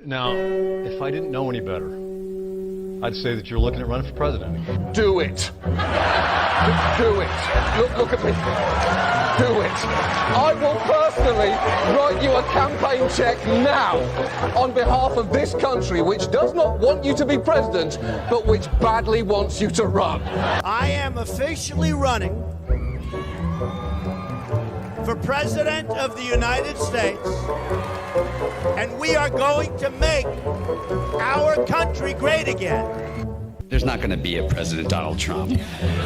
Now, if I didn't know any better, I'd say that you're looking at running for president. Do it. Do it. Look at me. Do it. I will personally write you a campaign check now on behalf of this country, which does not want you to be president, but which badly wants you to run. I am officially running for President of the United States, and we are going to make our country great again. There's not going to be a President Donald Trump.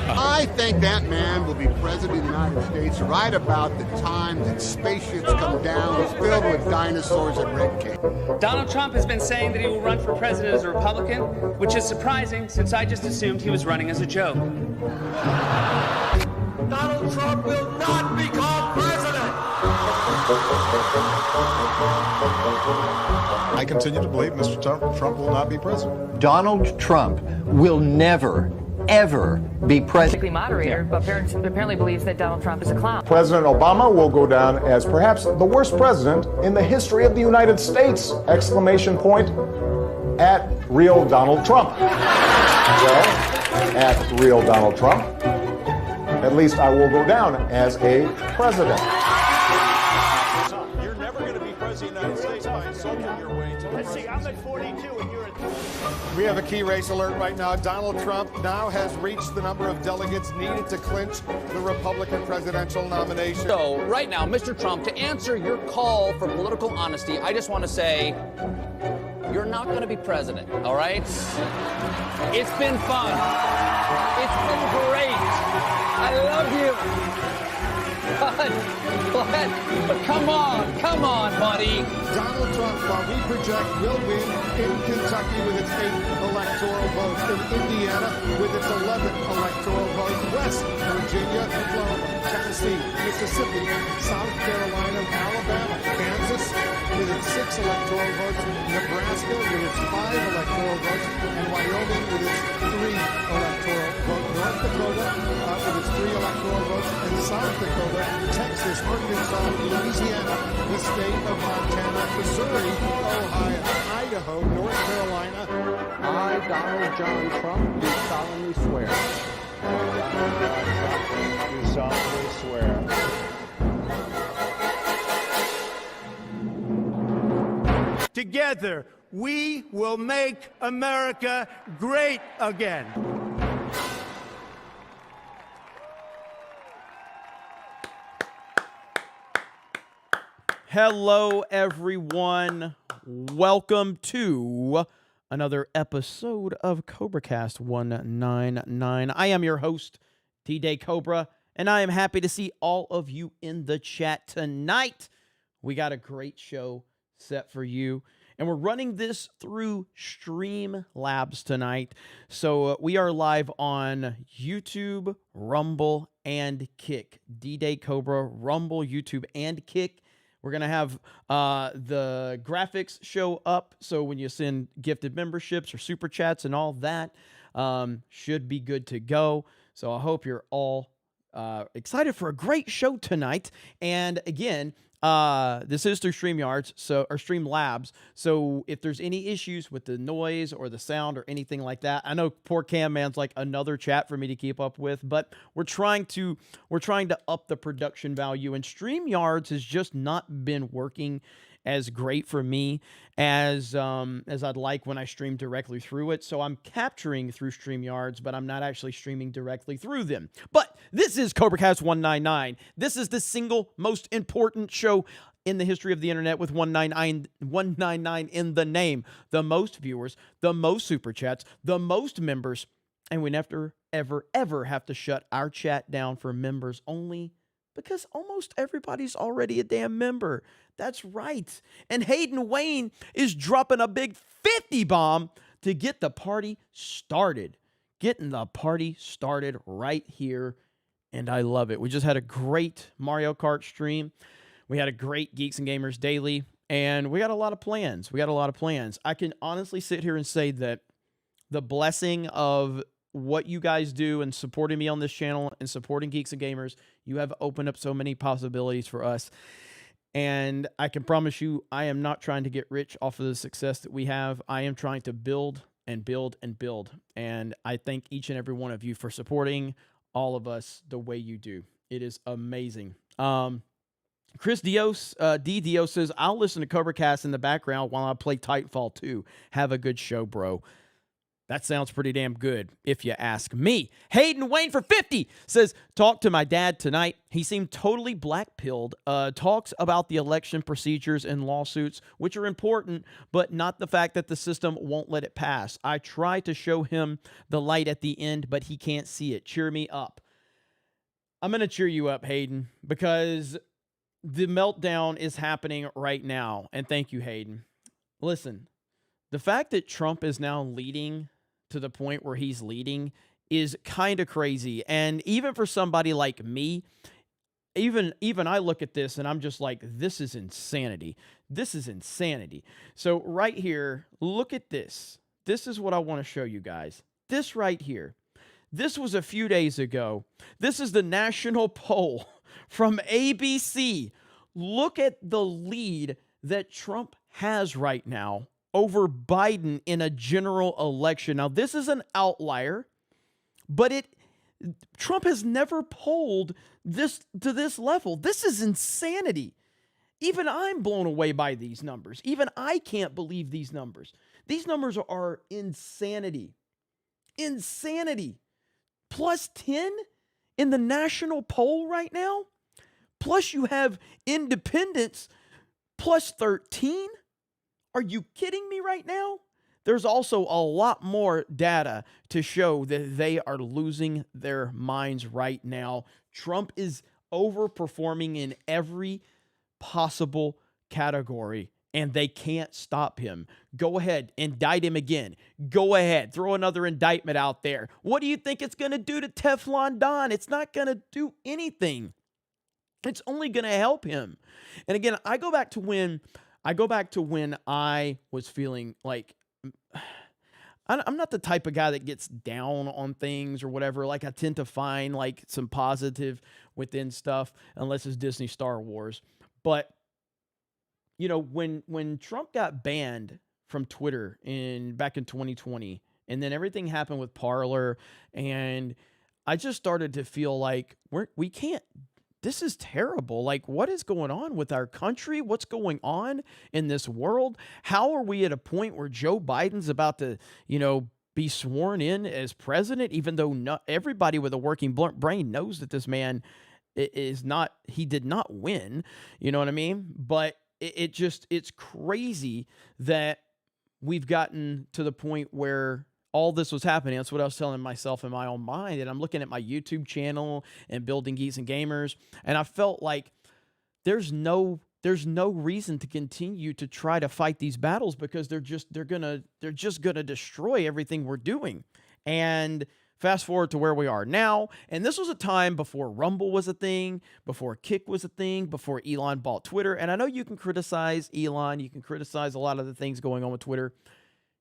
I think that man will be president of the United States right about the time that spaceships come down filled with dinosaurs and red cake. Donald Trump has been saying that he will run for president as a Republican, which is surprising since I just assumed he was running as a joke. Donald Trump will not become president! I continue to believe Mr. Trump will not be president. Donald Trump will never, ever be president. Moderator, but apparently believes that Donald Trump is a clown. President Obama will go down as perhaps the worst president in the history of the United States! Exclamation point at real Donald Trump. Well, at real Donald Trump, at least I will go down as a president. You're never going to be president of the United States by insulting your way to. Let's see, I'm at 42 and you're at. We have a key race alert right now. Donald Trump now has reached the number of delegates needed to clinch the Republican presidential nomination. So, right now, Mr. Trump, to answer your call for political honesty, I just want to say, you're not going to be president, all right? It's been fun. It's been great. I love you. But come on, buddy. Donald Trump, while we project, will win in Kentucky with its 8 electoral votes, in Indiana with its 11 electoral votes, West Virginia, Oklahoma, Tennessee, Mississippi, South Carolina, Alabama, Kansas with its 6 electoral votes, Nebraska with its 5 electoral votes, and Wyoming with its 3 electoral votes, North Dakota with its 3 electoral votes, and South Dakota, Texas, Arkansas, Louisiana, the state of Montana, Missouri, Ohio, Idaho, North Carolina. I, Donald John Trump, do solemnly swear. Do solemnly swear. Together, we will make America great again. Hello, everyone. Welcome to another episode of CobraCast 199. I am your host, D-Day Cobra, and I am happy to see all of you in the chat tonight. We got a great show set for you, and we're running this through Streamlabs tonight. So we are live on YouTube, Rumble, and Kick. D-Day Cobra, Rumble, YouTube, and Kick. We're going to have the graphics show up, so when you send gifted memberships or super chats and all that, should be good to go. So I hope you're all excited for a great show tonight. And again, this is through StreamYards, or Streamlabs. So if there's any issues with the noise or the sound or anything like that, I know poor Cam Man's like another chat for me to keep up with, but we're trying to up the production value, and StreamYards has just not been working as great for me as I'd like when I stream directly through it. So I'm capturing through StreamYards, but I'm not actually streaming directly through them. But this is CobraCast 199. This is the single most important show in the history of the internet, with 199 in the name. The most viewers, the most super chats, the most members, and we never, ever have to shut our chat down for members only, because almost everybody's already a damn member. That's right. And Hayden Wayne is dropping a big 50 bomb to get the party started. Getting the party started right here, and I love it. We just had a great Mario Kart stream. We had a great Geeks and Gamers Daily, and we got a lot of plans. I can honestly sit here and say that the blessing of what you guys do and supporting me on this channel and supporting Geeks and Gamers, you have opened up so many possibilities for us. And I can promise you, I am not trying to get rich off of the success that we have. I am trying to build and build and build. And I thank each and every one of you for supporting all of us the way you do. It is amazing. Chris Dios, D. Dios says, I'll listen to CobraCast in the background while I play Titanfall 2. Have a good show, bro. That sounds pretty damn good, if you ask me. Hayden Wayne for 50 says, talk to my dad tonight. He seemed totally black-pilled. Talks about the election procedures and lawsuits, which are important, but not the fact that the system won't let it pass. I try to show him the light at the end, but he can't see it. Cheer me up. I'm going to cheer you up, Hayden, because the meltdown is happening right now. And thank you, Hayden. Listen, the fact that Trump is now leading to the point where he's leading is kind of crazy. And even for somebody like me, even I look at this and I'm just like, this is insanity. This is insanity. So right here, look at this. This is what I want to show you guys. This right here. This was a few days ago. This is the national poll from ABC. Look at the lead that Trump has right now over Biden in a general election. Now, this is an outlier, but Trump has never polled this to this level. This is insanity. Even I'm blown away by these numbers. Even I can't believe these numbers. These numbers are insanity. Insanity. Plus 10 in the national poll right now. Plus you have independents plus 13. Are you kidding me right now? There's also a lot more data to show that they are losing their minds right now. Trump is overperforming in every possible category, and they can't stop him. Go ahead, indict him again. Go ahead, throw another indictment out there. What do you think it's going to do to Teflon Don? It's not going to do anything. It's only going to help him. And again, I go back to when I was feeling like I'm not the type of guy that gets down on things or whatever. Like I tend to find like some positive within stuff, unless it's Disney Star Wars. But you know, when Trump got banned from Twitter back in 2020, and then everything happened with Parler, and I just started to feel like we can't. This is terrible. Like, what is going on with our country? What's going on in this world? How are we at a point where Joe Biden's about to, be sworn in as president, even though not everybody with a working brain knows that this man he did not win. You know what I mean? But it's crazy that we've gotten to the point where all this was happening. That's what I was telling myself in my own mind. And I'm looking at my YouTube channel and Building Geeks and Gamers, and I felt like there's no reason to continue to try to fight these battles, because they're just gonna destroy everything we're doing. And fast forward to where we are now, and this was a time before Rumble was a thing, before Kick was a thing, before Elon bought Twitter. And I know you can criticize Elon, you can criticize a lot of the things going on with Twitter.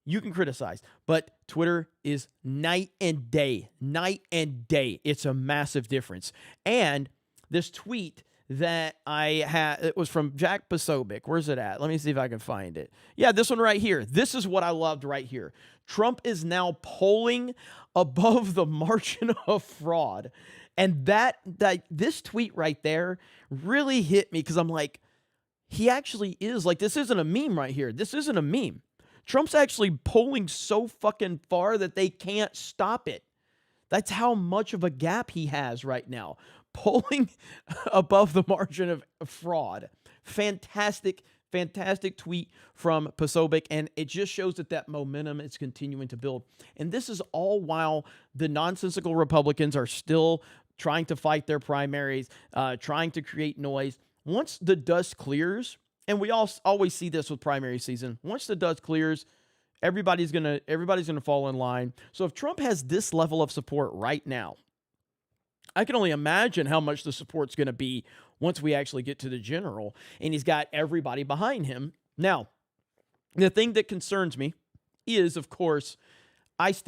You can criticize, but Twitter is night and day. Night and day. It's a massive difference. And this tweet that I had, it was from Jack Posobiec. Where's it at? Let me see if I can find it. Yeah, this one right here. This is what I loved right here. Trump is now polling above the margin of fraud. And this tweet right there really hit me, because I'm like, he actually is. Like, this isn't a meme right here. This isn't a meme. Trump's actually polling so fucking far that they can't stop it. That's how much of a gap he has right now. Polling above the margin of fraud. Fantastic tweet from Posobiec, and it just shows that momentum is continuing to build. And this is all while the nonsensical Republicans are still trying to fight their primaries, trying to create noise. Once the dust clears, and we always see this with primary season. Once the dust clears, everybody's gonna fall in line. So if Trump has this level of support right now, I can only imagine how much the support's gonna be once we actually get to the general, and he's got everybody behind him. Now, the thing that concerns me is, of course, I just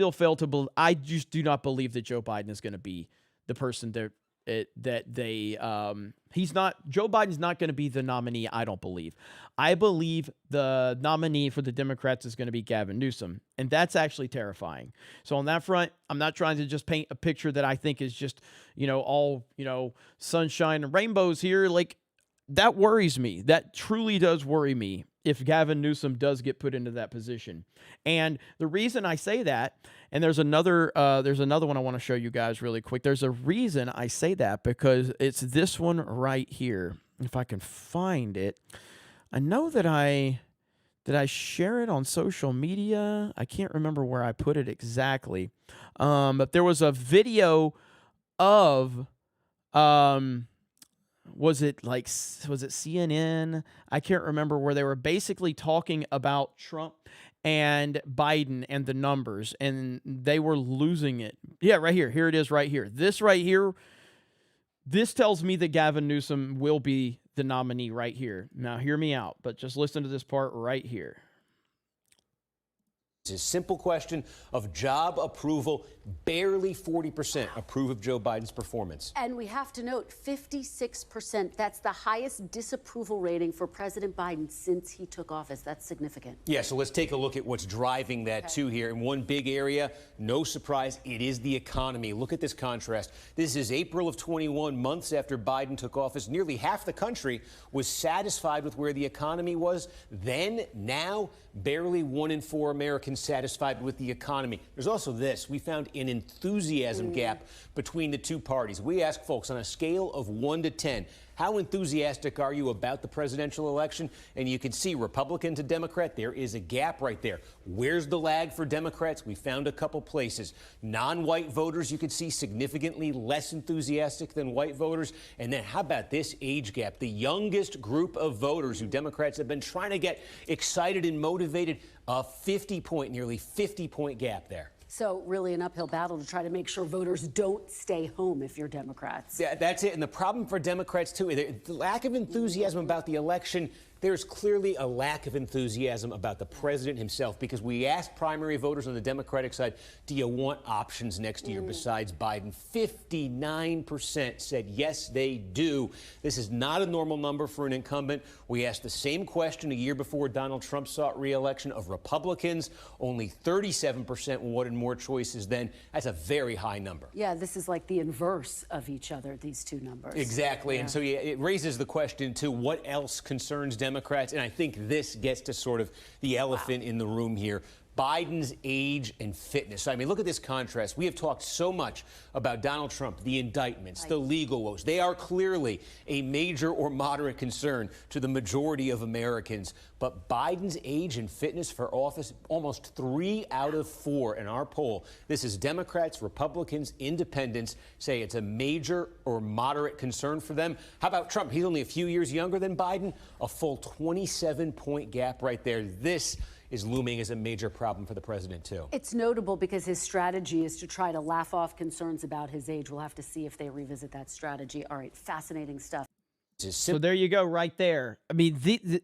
do not believe that Joe Biden is going to be the person that Joe Biden's not going to be the nominee, I don't believe. I believe the nominee for the Democrats is going to be Gavin Newsom, and that's actually terrifying. So on that front, I'm not trying to just paint a picture that I think is just, all, sunshine and rainbows here. Like, that worries me. That truly does worry me if Gavin Newsom does get put into that position. And the reason I say that, and there's another one I want to show you guys really quick. There's a reason I say that, because it's this one right here. If I can find it. I know that did I share it on social media? I can't remember where I put it exactly. But there was a video of, was it CNN? I can't remember, where they were basically talking about Trump and Biden and the numbers, and they were losing it. Yeah, right here. Here it is right here. This right here, this tells me that Gavin Newsom will be the nominee right here. Now, hear me out, but just listen to this part right here. It's a simple question of job approval. Barely 40% approve of Joe Biden's performance. And we have to note, 56%. That's the highest disapproval rating for President Biden since he took office. That's significant. Yeah, so let's take a look at what's driving that too here. In one big area, no surprise, it is the economy. Look at this contrast. This is April of 21, months after Biden took office. Nearly half the country was satisfied with where the economy was then. Now, barely 1 in 4 Americans satisfied with the economy. There's also this. We found an enthusiasm gap between the two parties. We ask folks on a scale of 1 to 10, how enthusiastic are you about the presidential election? And you can see Republican to Democrat, there is a gap right there. Where's the lag for Democrats? We found a couple places. Non-white voters, you can see significantly less enthusiastic than white voters. And then how about this age gap? The youngest group of voters who Democrats have been trying to get excited and motivated, a nearly 50-point gap there. So really an uphill battle to try to make sure voters don't stay home if you're Democrats. Yeah, that's it. And the problem for Democrats, too, the lack of enthusiasm about the election. There's clearly a lack of enthusiasm about the president himself, because we asked primary voters on the Democratic side, do you want options next year besides Biden? 59% said yes, they do. This is not a normal number for an incumbent. We asked the same question a year before Donald Trump sought re-election of Republicans. Only 37% wanted more choices then. That's a very high number. Yeah, this is like the inverse of each other, these two numbers. Exactly. Yeah. And so it raises the question, too, what else concerns Democrats? And I think this gets to sort of the elephant in the room here. Biden's age and fitness. I mean, look at this contrast. We have talked so much about Donald Trump, the indictments, the legal woes. They are clearly a major or moderate concern to the majority of Americans. But Biden's age and fitness for office, almost 3 out of 4 in our poll. This is Democrats, Republicans, independents say it's a major or moderate concern for them. How about Trump? He's only a few years younger than Biden. A full 27-point gap right there. This is looming as a major problem for the president, too. It's notable because his strategy is to try to laugh off concerns about his age. We'll have to see if they revisit that strategy. All right, fascinating stuff. So there you go, right there. I mean,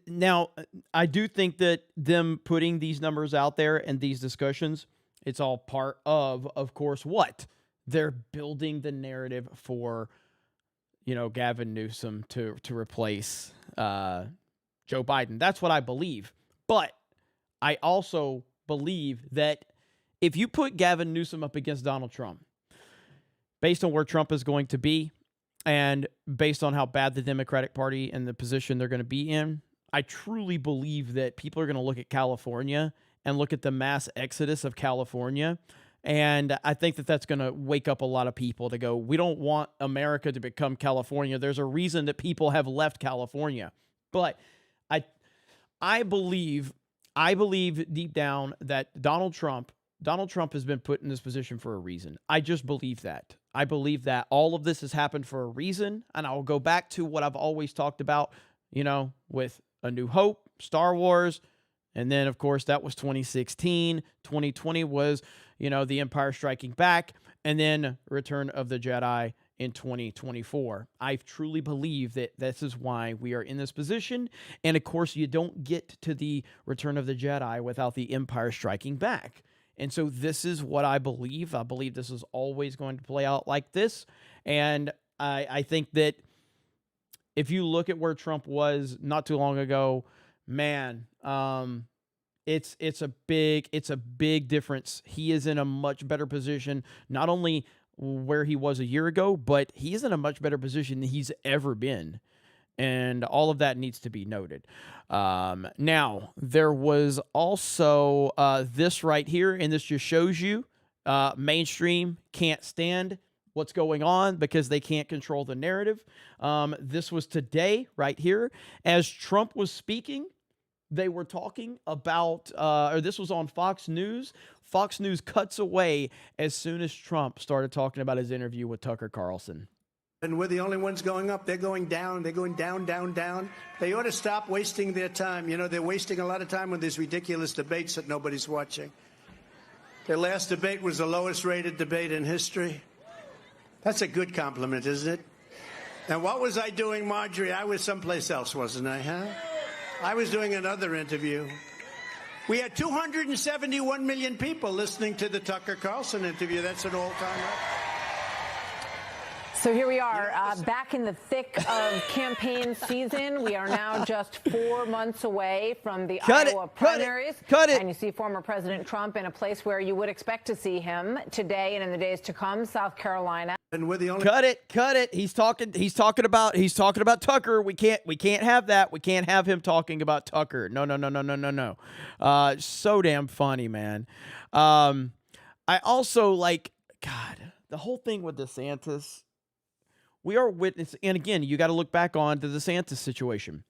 now, I do think that them putting these numbers out there and these discussions, it's all part of course, what? They're building the narrative for, Gavin Newsom to replace Joe Biden. That's what I believe. But I also believe that if you put Gavin Newsom up against Donald Trump, based on where Trump is going to be and based on how bad the Democratic Party and the position they're going to be in, I truly believe that people are going to look at California and look at the mass exodus of California. And I think that that's going to wake up a lot of people to go, we don't want America to become California. There's a reason that people have left California. But I believe deep down that Donald Trump has been put in this position for a reason. I just believe that. I believe that all of this has happened for a reason. And I'll go back to what I've always talked about, with A New Hope, Star Wars. And then, of course, that was 2016. 2020 was, The Empire Striking Back. And then Return of the Jedi in 2024. I truly believe that this is why we are in this position. And of course, you don't get to the Return of the Jedi without the Empire Striking Back. And so this is what I believe. I believe this is always going to play out like this. And I think that if you look at where Trump was not too long ago, man, it's a big difference. He is in a much better position, not only where he was a year ago, but he's in a much better position than he's ever been. And all of that needs to be noted. Now, there was also this right here, and this just shows you mainstream can't stand what's going on because they can't control the narrative. This was today right here. As Trump was speaking, they were talking about, or this was on Fox News. Fox News cuts away as soon as Trump started talking about his interview with Tucker Carlson. And we're the only ones going up. They're going down. They're going down, down, down. They ought to stop wasting their time. You know, they're wasting a lot of time with these ridiculous debates that nobody's watching. Their last debate was the lowest rated debate in history. That's a good compliment, isn't it? And what was I doing, Marjorie? I was someplace else, wasn't I, huh? I was doing another interview. We had 271 million people listening to the Tucker Carlson interview. That's an all-time record. So here we are, back in the thick of campaign season. We are now just 4 months away from the Iowa primaries. And you see former President Trump in a place where you would expect to see him today and in the days to come, South Carolina. And we're the only Cut it. He's talking about Tucker. We can't have that. We can't have him talking about Tucker. No. So damn funny, man. I also God, the whole thing with DeSantis. We are witnessing, and again, you got to look back on the DeSantis situation.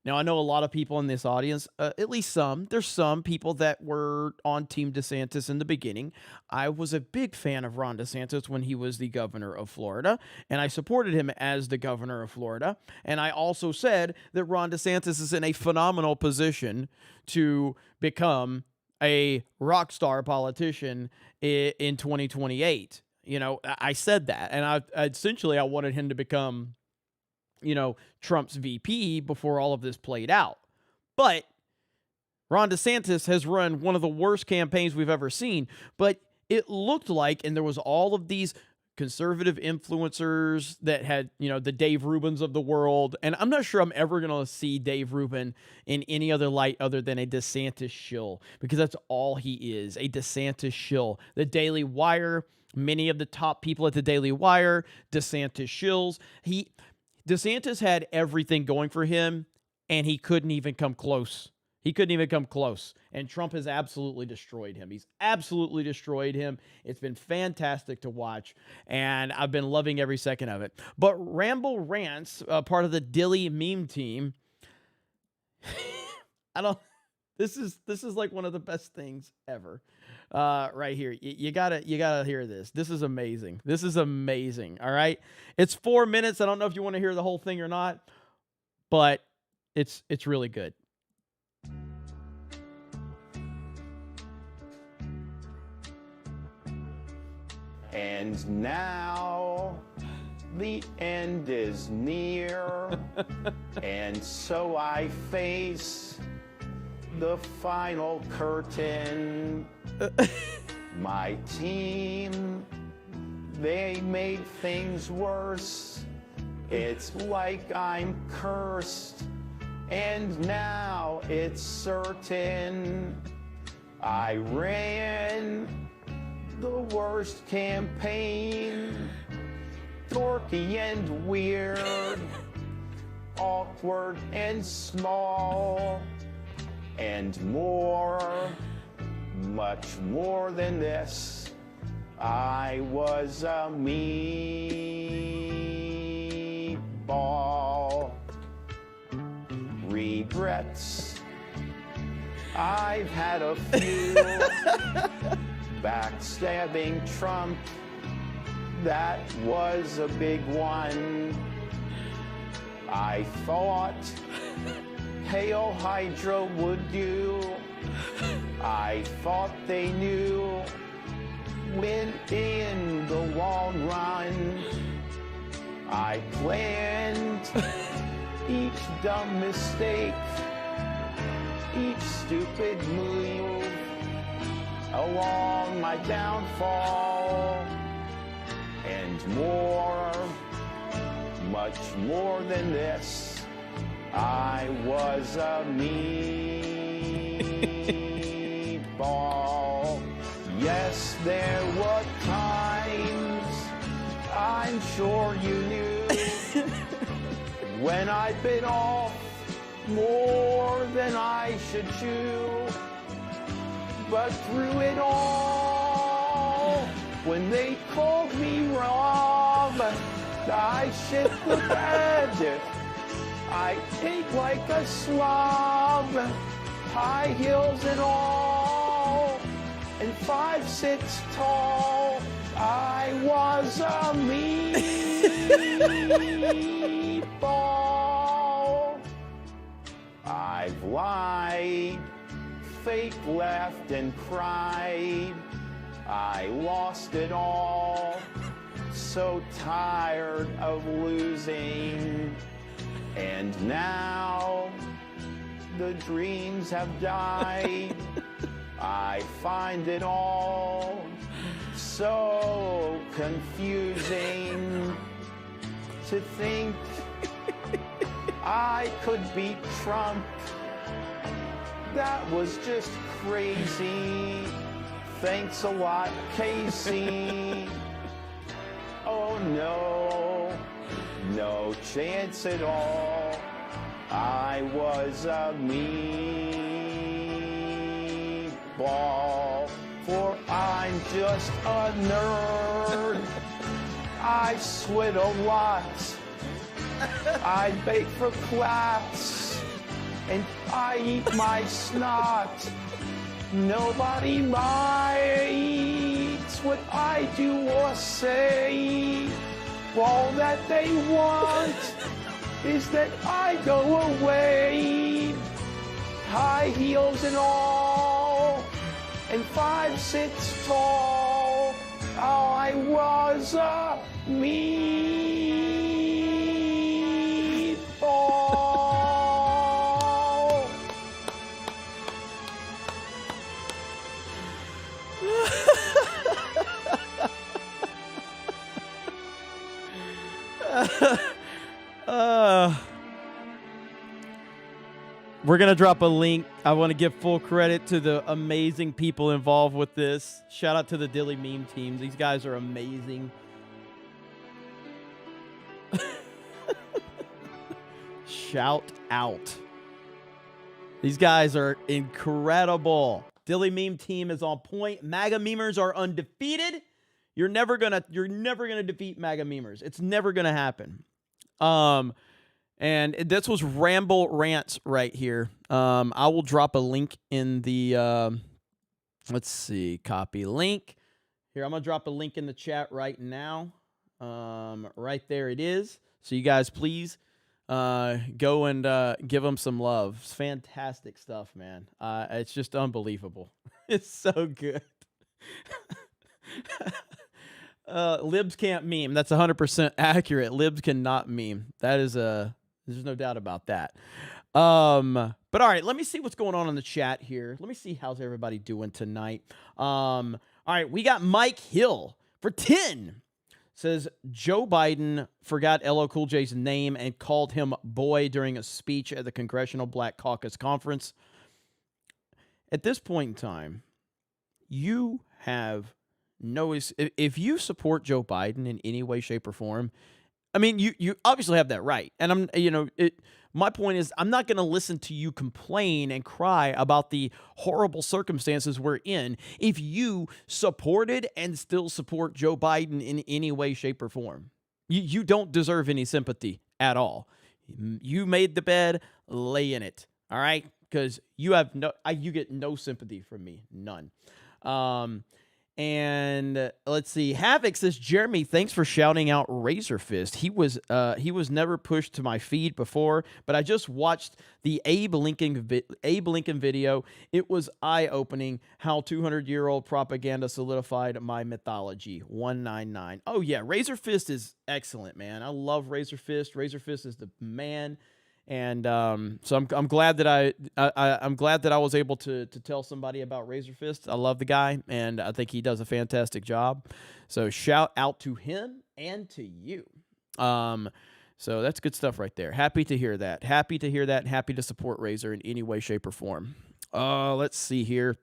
Now, I know a lot of people in this audience, at least there's some people that were on Team DeSantis in the beginning. I was a big fan of Ron DeSantis when he was the governor of Florida, and I supported him as the governor of Florida. And I also said that Ron DeSantis is in a phenomenal position to become a rock star politician in 2028. You know, I said that, and I wanted him to become, Trump's VP before all of this played out. But Ron DeSantis has run one of the worst campaigns we've ever seen, but it looked like, and there was all of these conservative influencers that had, the Dave Rubins of the world, and I'm not sure I'm ever going to see Dave Rubin in any other light other than a DeSantis shill, because that's all he is, a DeSantis shill. The Daily Wire, many of the top people at the Daily Wire, DeSantis shills. DeSantis had everything going for him, and he couldn't even come close. And Trump has absolutely destroyed him. He's absolutely destroyed him. It's been fantastic to watch, and I've been loving every second of it. But Ramble Rants, part of the Dilly meme team, this is like one of the best things ever. Right here. You gotta hear this. This is amazing. All right. It's 4 minutes. I don't know if you want to hear the whole thing or not, but it's really good. And now the end is near, and so I face the final curtain. My team, they made things worse. It's like I'm cursed, and now it's certain I ran the worst campaign. Dorky and weird, awkward and small, and more, much more than this. I was a meatball. Regrets, I've had a few. Backstabbing Trump, that was a big one. I thought Hail Hydra would do. I thought they knew. Win in the long run. I planned each dumb mistake, each stupid move along my downfall, and more, much more than this. I was a meatball. Yes, there were times, I'm sure you knew, when I bit off more than I should chew. But through it all, when they called me Rob, I shit the bed. I ate like a slob, high heels and all, and 5'6" tall. I was a meatball. I've lied, fake laughed and cried. I lost it all, so tired of losing. And now the dreams have died. I find it all so confusing to think I could beat Trump. That was just crazy. Thanks a lot, Casey. Oh no, no chance at all. I was a meatball, for I'm just a nerd. I sweat a lot. I bake for class, and I eat my snot. Nobody minds what I do or say. All that they want is that I go away. High heels and all, and 5'6" tall. I was a meatball. We're going to drop a link. I want to give full credit to the amazing people involved with this. Shout out to the Dilly Meme team. These guys are amazing. Shout out. These guys are incredible. Dilly Meme team is on point. MAGA memers are undefeated. You're never gonna defeat MAGA memers. It's never gonna happen. And this was Ramble Rants right here. I will drop a link in the let's see, copy link. Here, I'm gonna drop a link in the chat right now. Right there it is. So you guys please go and give them some love. It's fantastic stuff, man. It's just unbelievable. It's so good. Libs can't meme. That's 100% accurate. Libs cannot meme. That is there's no doubt about that. But all right, let me see what's going on in the chat here. Let me see how's everybody doing tonight. All right, we got Mike Hill for 10. Says Joe Biden forgot LL Cool J's name and called him boy during a speech at the Congressional Black Caucus Conference. At this point in time, you have if you support Joe Biden in any way, shape, or form, I mean, you obviously have that right. And my point is, I'm not going to listen to you complain and cry about the horrible circumstances we're in if you supported and still support Joe Biden in any way, shape, or form. You don't deserve any sympathy at all. You made the bed, lay in it. All right? Because you get no sympathy from me. None. And let's see. Havoc says, Jeremy, thanks for shouting out Razor Fist. He was never pushed to my feed before, but I just watched the Abe Lincoln video. It was eye-opening how 200-year-old propaganda solidified my mythology. 199. Oh yeah, Razor Fist is excellent, man. I love Razor Fist. Razor Fist is the man. And so I'm glad that I'm glad that I was able to tell somebody about Razor Fist. I love the guy, and I think he does a fantastic job. So shout out to him and to you. So that's good stuff right there. Happy to hear that. Happy to hear that. And happy to support Razor in any way, shape, or form. Let's see here.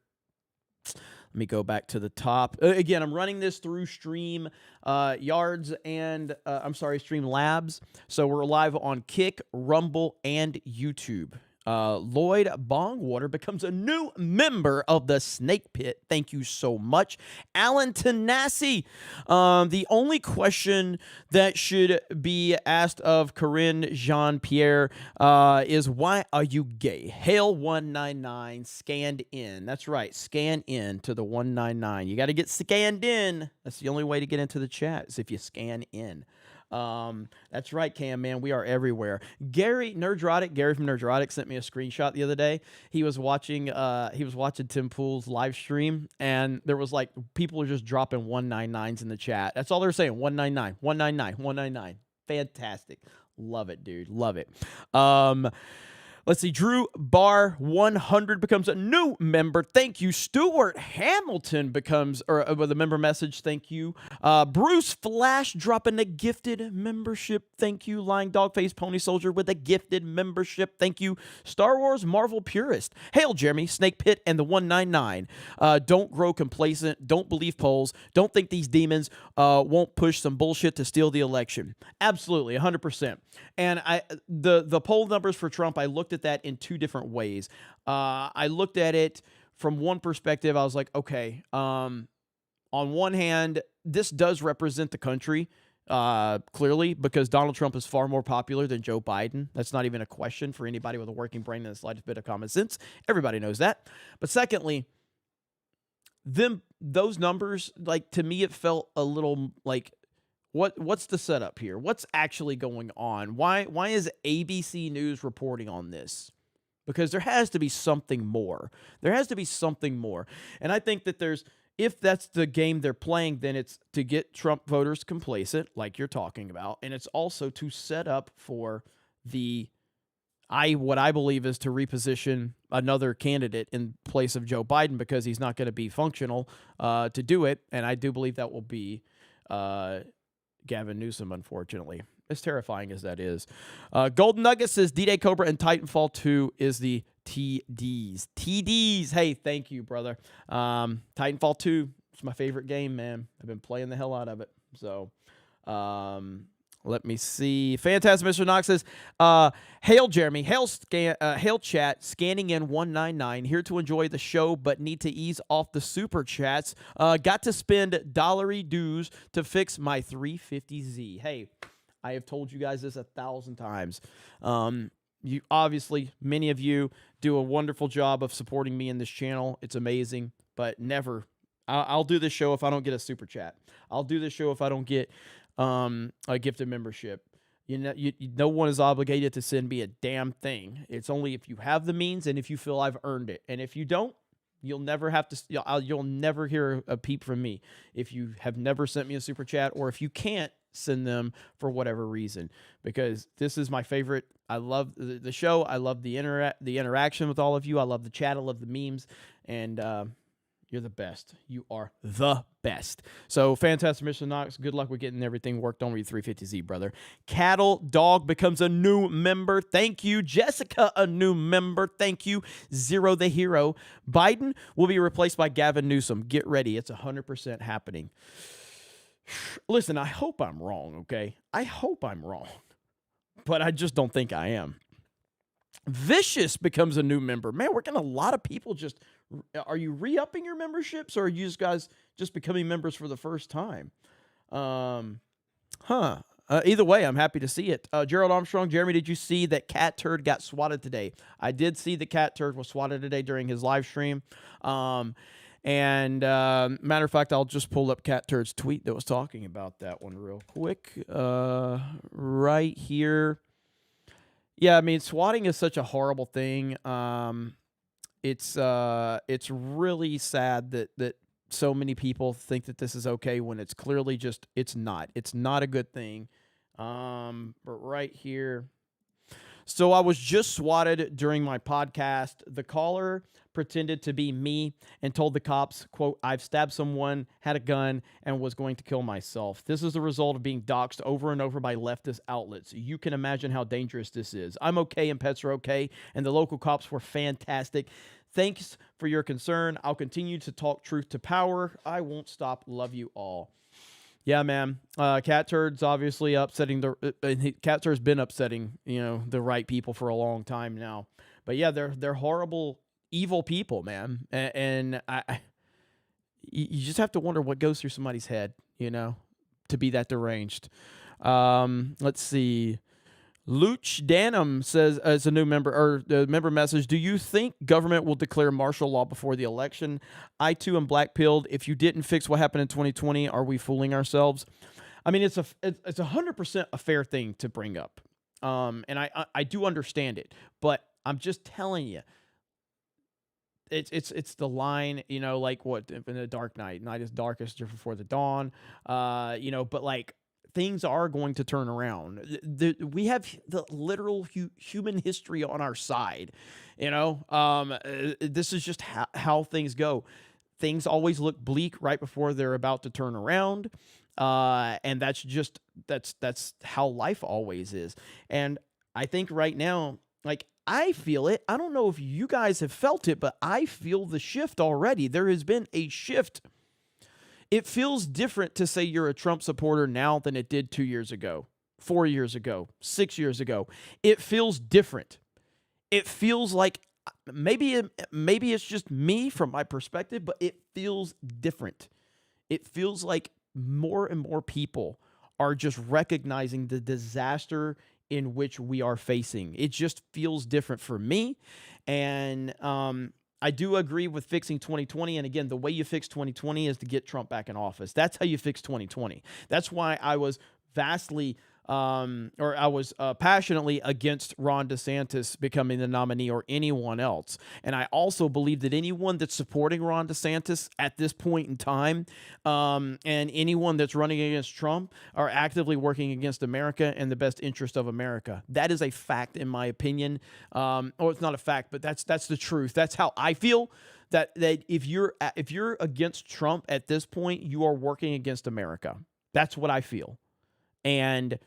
Let me go back to the top. Again, I'm running this through Stream Yards and Stream Labs. So we're live on Kick, Rumble, and YouTube. Lloyd Bongwater becomes a new member of the Snake Pit. Thank you so much. Alan Tanassi. The only question that should be asked of Corinne Jean-Pierre is, why are you gay? Hail 199 scanned in. That's right. Scan in to the 199. You got to get scanned in. That's the only way to get into the chat, is if you scan in. That's right, Cam, man. We are everywhere. Gary from Nerdrotic sent me a screenshot the other day. He was watching Tim Pool's live stream, and there was like, people are just dropping 199s in the chat. That's all they're saying. 199, 199, 199. Fantastic. Love it, dude. Love it. Let's see. Drew Bar 100 becomes a new member. Thank you. Stuart Hamilton becomes, with a member message. Thank you. Bruce Flash dropping a gifted membership. Thank you. Lying Dogface Pony Soldier with a gifted membership. Thank you. Star Wars Marvel Purist. Hail Jeremy, Snake Pit, and the 199. Don't grow complacent. Don't believe polls. Don't think these demons won't push some bullshit to steal the election. Absolutely, 100%. And the poll numbers for Trump, I looked at that in two different ways. I looked at it from one perspective. I was like, okay, on one hand, this does represent the country clearly, because Donald Trump is far more popular than Joe Biden. That's not even a question for anybody with a working brain and the slightest bit of common sense. Everybody knows that. But secondly, those numbers, like, to me, it felt a little like, what's the setup here? What's actually going on? Why is ABC News reporting on this? Because there has to be something more. There has to be something more. And I think that if that's the game they're playing, then it's to get Trump voters complacent, like you're talking about, and it's also to set up for what I believe is to reposition another candidate in place of Joe Biden, because he's not going to be functional to do it. And I do believe that will be Gavin Newsom, unfortunately. As terrifying as that is. Golden Nugget says D-Day Cobra and Titanfall 2 is the TDs. TDs. Hey, thank you, brother. Titanfall 2 is my favorite game, man. I've been playing the hell out of it. So, let me see. Fantastic Mr. Knox says, hail Jeremy, hail chat, scanning in 199, here to enjoy the show, but need to ease off the super chats. Got to spend dollary dues to fix my 350Z. Hey, I have told you guys this 1,000 times. You obviously, many of you do a wonderful job of supporting me in this channel. It's amazing, but never. I'll do this show if I don't get a super chat. I'll do this show if I don't get a gifted membership. No one is obligated to send me a damn thing. It's only if you have the means and if you feel I've earned it. And if you don't, you'll never have to. You'll never hear a peep from me if you have never sent me a super chat, or if you can't send them for whatever reason, because this is my favorite. I love the show. I love the interaction with all of you. I love the chat. I love the memes, and you're the best. You are the best. So, fantastic, Mr. Knox. Good luck with getting everything worked on with your 350Z, brother. Cattle Dog becomes a new member. Thank you. Jessica, a new member. Thank you. Zero the Hero. Biden will be replaced by Gavin Newsom. Get ready. It's 100% happening. Listen, I hope I'm wrong, okay? I hope I'm wrong. But I just don't think I am. Vicious becomes a new member. Man, we're getting a lot of people just... Are you re-upping your memberships, or are you guys just becoming members for the first time? Either way, I'm happy to see it. Gerald Armstrong, Jeremy, did you see that Cat Turd got swatted today? I did see the Cat Turd was swatted today during his live stream. And matter of fact, I'll just pull up Cat Turd's tweet that was talking about that one real quick. Right here. Yeah, I mean, swatting is such a horrible thing. It's really sad that so many people think that this is okay when it's clearly just, it's not. It's not a good thing. But right here. So I was just swatted during my podcast. The caller pretended to be me and told the cops, quote, I've stabbed someone, had a gun, and was going to kill myself. This is the result of being doxxed over and over by leftist outlets. You can imagine how dangerous this is. I'm okay and pets are okay, and the local cops were fantastic. Thanks for your concern. I'll continue to talk truth to power. I won't stop. Love you all. Yeah, man. Cat Turd's obviously upsetting Cat Turd's been upsetting, the right people for a long time now. But yeah, they're horrible, evil people, man. And you just have to wonder what goes through somebody's head, to be that deranged. Let's see. Luch Danum says, as a new member, or the member message, do you think government will declare martial law before the election? I, too, am black-pilled. If you didn't fix what happened in 2020, are we fooling ourselves? I mean, it's 100% a fair thing to bring up. And I do understand it. But I'm just telling you, it's the line, like what, in the dark night is darkest before the dawn, but like, things are going to turn around. We have the literal human history on our side. This is just how things go. Things always look bleak right before they're about to turn around. And that's how life always is. And I think right now, like, I feel it. I don't know if you guys have felt it, but I feel the shift already. There has been a shift. It feels different to say you're a Trump supporter now than it did 2 years ago, 4 years ago, 6 years ago. It feels different. It feels like maybe it's just me from my perspective, but it feels different. It feels like more and more people are just recognizing the disaster in which we are facing. It just feels different for me. And I do agree with fixing 2020. And again, the way you fix 2020 is to get Trump back in office. That's how you fix 2020. That's why I was passionately against Ron DeSantis becoming the nominee or anyone else. And I also believe that anyone that's supporting Ron DeSantis at this point in time, and anyone that's running against Trump, are actively working against America and the best interest of America. That is a fact, in my opinion. Or it's not a fact, but that's the truth. That's how I feel. That if you're against Trump at this point, you are working against America. That's what I feel. And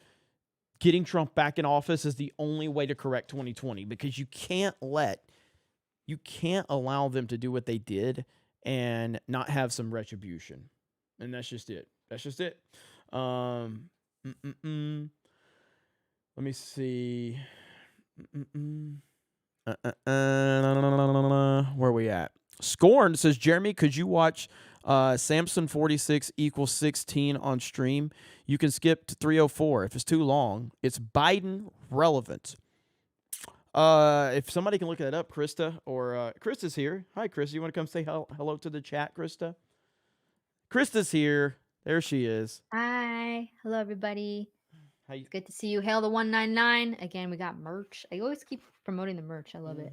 getting Trump back in office is the only way to correct 2020, because you can't allow them to do what they did and not have some retribution. And that's just it. Let me see. Where are we at? Scorn says, Jeremy, could you watch Samson 46 equals 16 on stream? You can skip to 304 if it's too long. It's Biden relevant. If somebody can look that up, Krista, or Krista's here. Hi, Krista. You want to come say hello to the chat, Krista? Krista's here. There she is. Hi. Hello, everybody. It's good to see you. Hail the 199. Again, we got merch. I always keep promoting the merch. I love it.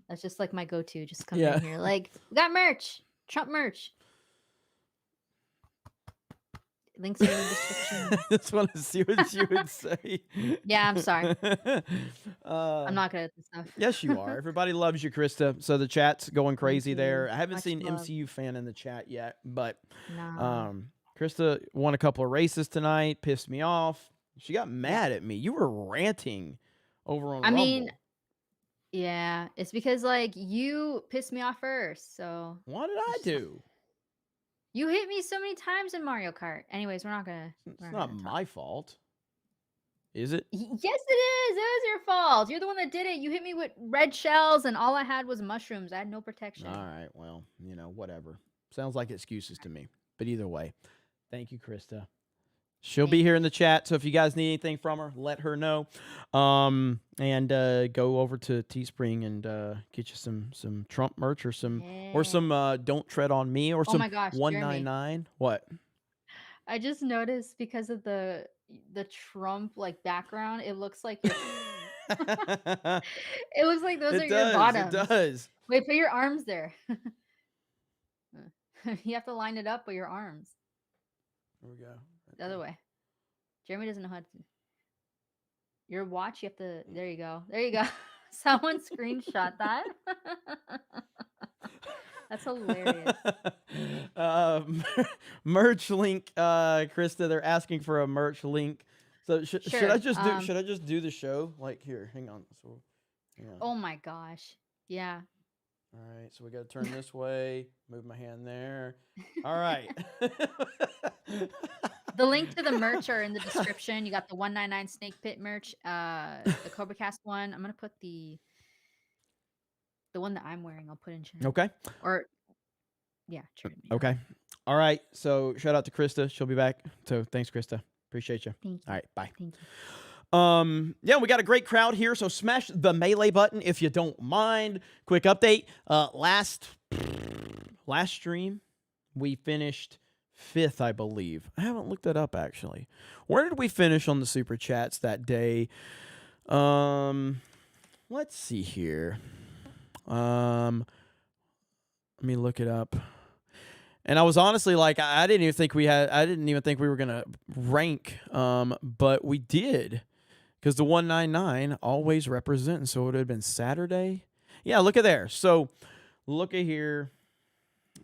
That's just like my go-to. Just come in here. Like, we got merch. Trump merch. Links in the description. I just want to see what you would say. Yeah, I'm sorry. I'm not good at this stuff. Yes, you are. Everybody loves you, Krista. So the chat's going crazy there. I haven't seen love. MCU fan in the chat yet, but Nah. Krista won a couple of races tonight, pissed me off. She got mad at me. You were ranting over on Rumble. Yeah, it's because like you pissed me off first. So what did I do? You hit me so many times in Mario Kart. Anyways, we're not gonna. It's not my fault. Is it? Yes, it is. It is your fault. You're the one that did it. You hit me with red shells, and all I had was mushrooms. I had no protection. All right. Well, whatever. Sounds like excuses to me. But either way, thank you, Krista. She'll be here in the chat, so if you guys need anything from her, let her know. And go over to Teespring and get you some Trump merch or some Don't Tread on Me or some my gosh, 199. Jeremy. What? I just noticed because of the Trump like background, it looks like your it looks like those are your bottoms. It does. Wait, put your arms there. You have to line it up with your arms. There we go. The other way. Jeremy doesn't know how to. Your watch, you have to. There you go. There you go. Someone screenshot that. That's hilarious. Merch link, Krista. They're asking for a merch link. So should I just do? Should I just do the show? Like here, hang on. So, oh my gosh, yeah. All right, so we got to turn this way. Move my hand there. All right. The link to the merch are in the description. You got the 199 Snake Pit merch, the CobraCast one. I'm gonna put the one that I'm wearing. I'll put in chat. Okay. Or yeah. Okay. All right. So shout out to Krista. She'll be back. So thanks, Krista. Appreciate you. Thank you. All right. Bye. Thank you. Yeah, we got a great crowd here, so smash the melee button if you don't mind. Quick update. Last stream, we finished 5th, I believe. I haven't looked that up, actually. Where did we finish on the Super Chats that day? Let's see here. Let me look it up. And I was honestly like, I didn't even think we were gonna rank, but we did. Because the 199 always represents, so it would have been Saturday. Yeah, look at there. So look at here.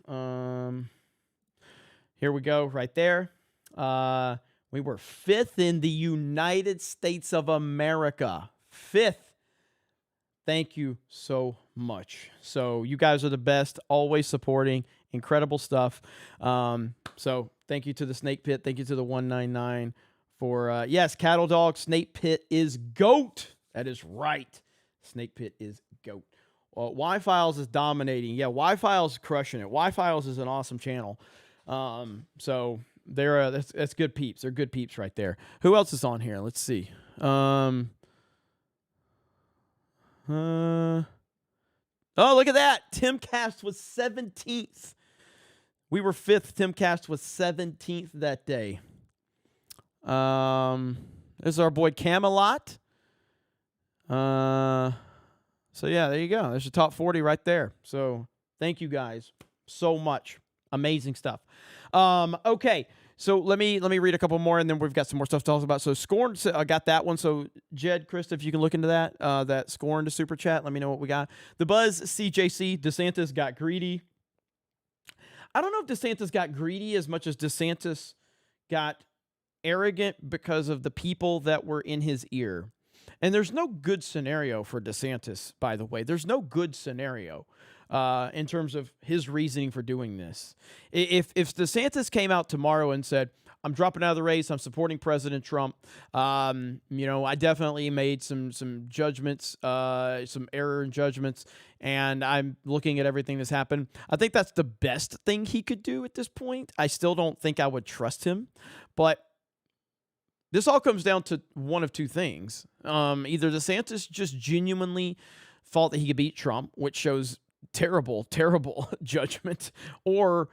Here we go, right there. We were 5th in the United States of America. 5th. Thank you so much. So you guys are the best, always supporting, incredible stuff. So thank you to the Snake Pit. Thank you to the 199. For, yes, Cattle Dog, Snake Pit is GOAT. That is right. Snake Pit is GOAT. Well, Y-Files is dominating. Yeah, Y-Files is crushing it. Y-Files is an awesome channel. So they're that's good peeps. They're good peeps right there. Who else is on here? Let's see. Oh, look at that. Timcast was 17th. We were 5th. Timcast was 17th that day. This is our boy Camelot. So yeah, there you go. There's your top 40 right there. So thank you guys so much. Amazing stuff. Okay. So let me read a couple more, and then we've got some more stuff to talk about. So Scorned, I got that one. So Jed, Krista, if you can look into that, that Scorned to Super Chat, let me know what we got. The Buzz, CJC, DeSantis got greedy. I don't know if DeSantis got greedy as much as DeSantis got arrogant because of the people that were in his ear. And there's no good scenario for DeSantis, by the way. There's no good scenario in terms of his reasoning for doing this. If DeSantis came out tomorrow and said, I'm dropping out of the race, I'm supporting President Trump, I definitely made some judgments, some error in judgments, and I'm looking at everything that's happened. I think that's the best thing he could do at this point. I still don't think I would trust him, but this all comes down to one of two things. Either DeSantis just genuinely thought that he could beat Trump, which shows terrible, terrible judgment, or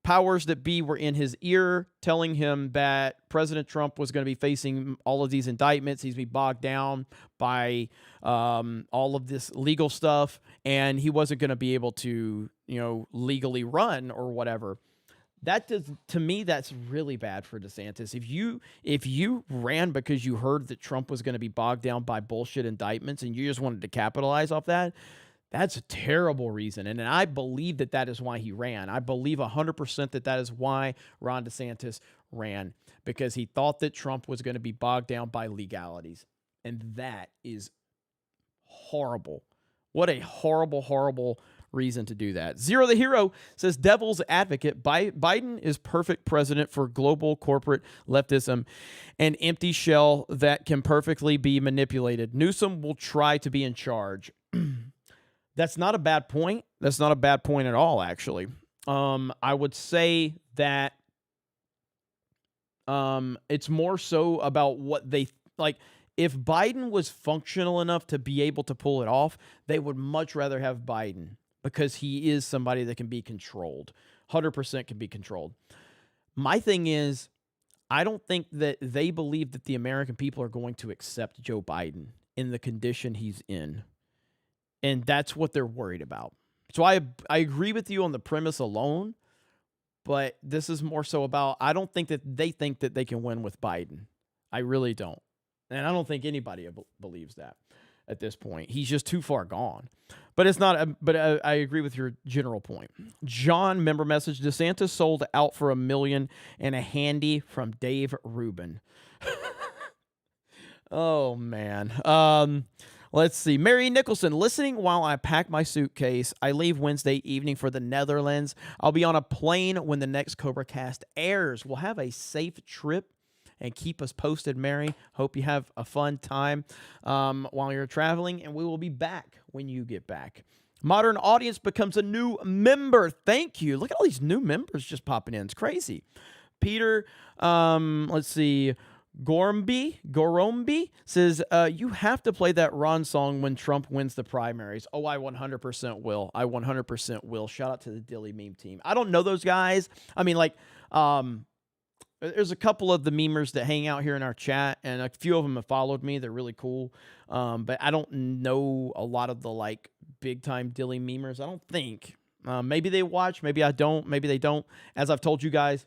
powers that be were in his ear telling him that President Trump was going to be facing all of these indictments. He's going to be bogged down by all of this legal stuff, and he wasn't going to be able to, legally run or whatever. That does, to me, that's really bad for DeSantis. If you ran because you heard that Trump was going to be bogged down by bullshit indictments and you just wanted to capitalize off that, that's a terrible reason. And I believe that is why he ran. I believe 100% that is why Ron DeSantis ran, because he thought that Trump was going to be bogged down by legalities. And that is horrible. What a horrible, horrible reason to do that. Zero the Hero says, devil's advocate, Biden is perfect president for global corporate leftism, an empty shell that can perfectly be manipulated. Newsom will try to be in charge. That's not a bad point. That's not a bad point at all, actually. I would say that it's more so about what they like. If Biden was functional enough to be able to pull it off, they would much rather have Biden, because he is somebody that can be controlled. 100% can be controlled. My thing is, I don't think that they believe that the American people are going to accept Joe Biden in the condition he's in. And that's what they're worried about. So I agree with you on the premise alone, but this is more so about, I don't think that they think that they can win with Biden. I really don't. And I don't think anybody believes that at this point. He's just too far gone. But it's not. I agree with your general point. John, member message: DeSantis sold out for $1 million and a handy from Dave Rubin. Oh man. Let's see. Mary Nicholson, listening while I pack my suitcase. I leave Wednesday evening for the Netherlands. I'll be on a plane when the next CobraCast airs. We'll have a safe trip. And keep us posted, Mary. Hope you have a fun time while you're traveling, and we will be back when you get back. Modern Audience becomes a new member. Thank you. Look at all these new members just popping in. It's crazy. Peter, let's see. Gorombi says, you have to play that Ron song when Trump wins the primaries. Oh, I 100% will. I 100% will. Shout out to the Dilly meme team. I don't know those guys. I mean, like, there's a couple of the memers that hang out here in our chat, and a few of them have followed me. They're really cool. But I don't know a lot of the, like, big-time Dilly memers. I don't think. Maybe they watch. Maybe I don't. Maybe they don't. As I've told you guys,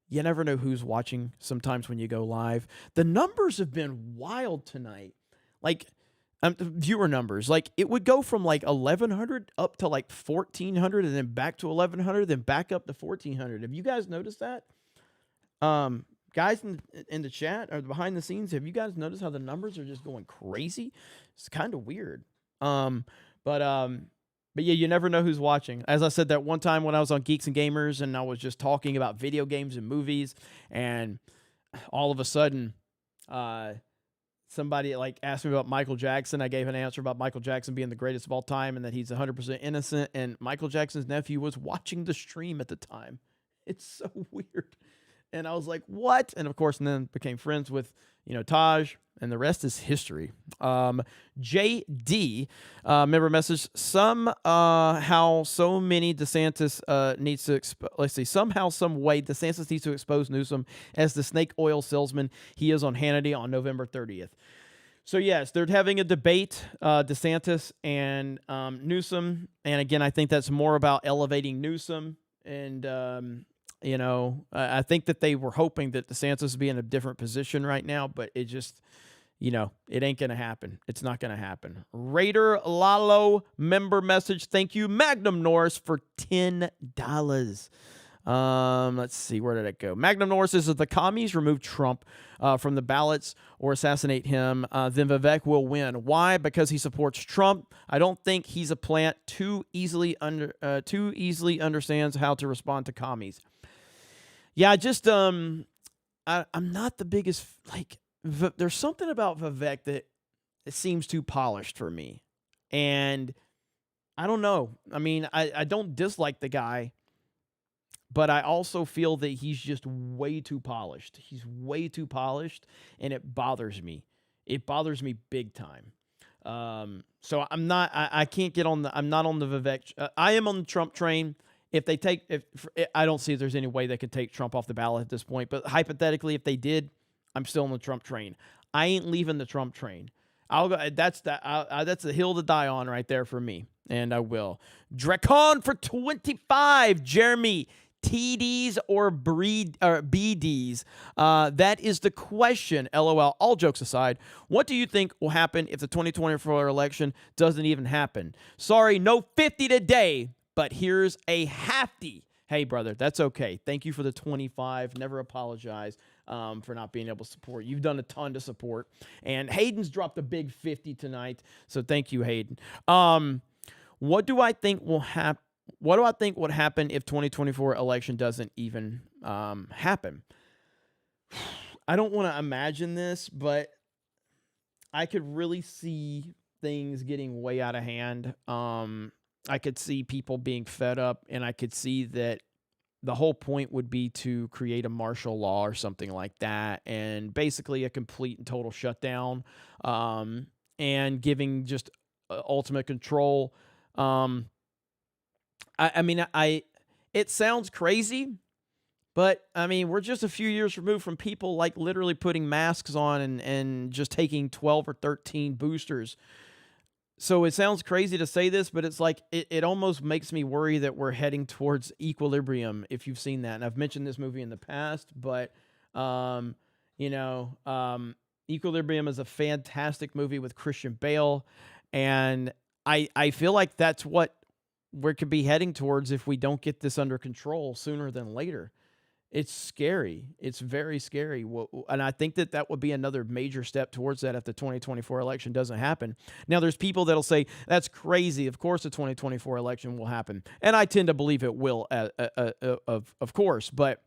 you never know who's watching sometimes when you go live. The numbers have been wild tonight. Like, viewer numbers. Like, it would go from, like, 1,100 up to, like, 1,400, and then back to 1,100, then back up to 1,400. Have you guys noticed that? Guys in the chat or behind the scenes, have you guys noticed how the numbers are just going crazy? It's kind of weird. But yeah, you never know who's watching. As I said that one time when I was on Geeks and Gamers and I was just talking about video games and movies, and all of a sudden, somebody like asked me about Michael Jackson. I gave an answer about Michael Jackson being the greatest of all time and that he's 100% innocent. And Michael Jackson's nephew was watching the stream at the time. It's so weird. And I was like, what? And of course, and then became friends with, Taj, and the rest is history. JD, member message, somehow so many DeSantis needs to, somehow, some way DeSantis needs to expose Newsom as the snake oil salesman he is on Hannity on November 30th. So yes, they're having a debate, DeSantis and Newsom. And again, I think that's more about elevating Newsom and, I think that they were hoping that DeSantis would be in a different position right now, but it just, it ain't going to happen. It's not going to happen. Raider Lalo member message. Thank you, Magnum Norris, for $10. Let's see. Where did it go? Magnum Norris says if the commies remove Trump from the ballots or assassinate him, then Vivek will win. Why? Because he supports Trump. I don't think he's a plant too easily understands how to respond to commies. Yeah, just I'm not the biggest, like, there's something about Vivek that it seems too polished for me. And I don't know. I mean, I don't dislike the guy, but I also feel that he's just way too polished. He's way too polished, and it bothers me. It bothers me big time. So I'm not, I can't get on I'm not on the Vivek. I am on the Trump train. I don't see if there's any way they could take Trump off the ballot at this point, but hypothetically, if they did, I'm still on the Trump train. I ain't leaving the Trump train. I'll go. That's a hill to die on right there for me, and I will. Drakon for 25. Jeremy, TDs or BDs? That is the question. LOL. All jokes aside, what do you think will happen if the 2024 election doesn't even happen? Sorry, no 50 today. But here's a hefty. Hey, brother, that's okay. Thank you for the 25. Never apologize for not being able to support. You've done a ton to support. And Hayden's dropped a big 50 tonight. So thank you, Hayden. What do I think will happen? What do I think would happen if 2024 election doesn't even happen? I don't want to imagine this, but I could really see things getting way out of hand. I could see people being fed up, and I could see that the whole point would be to create a martial law or something like that, and basically a complete and total shutdown, and giving just ultimate control. I mean, it sounds crazy, but I mean, we're just a few years removed from people like literally putting masks on and just taking 12 or 13 boosters. So it sounds crazy to say this, but it's like it almost makes me worry that we're heading towards Equilibrium, if you've seen that. And I've mentioned this movie in the past, but Equilibrium is a fantastic movie with Christian Bale, and I feel like that's what we could be heading towards if we don't get this under control sooner than later. It's scary. It's very scary. And I think that would be another major step towards that if the 2024 election doesn't happen. Now, there's people that'll say, that's crazy. Of course the 2024 election will happen. And I tend to believe it will, of course. But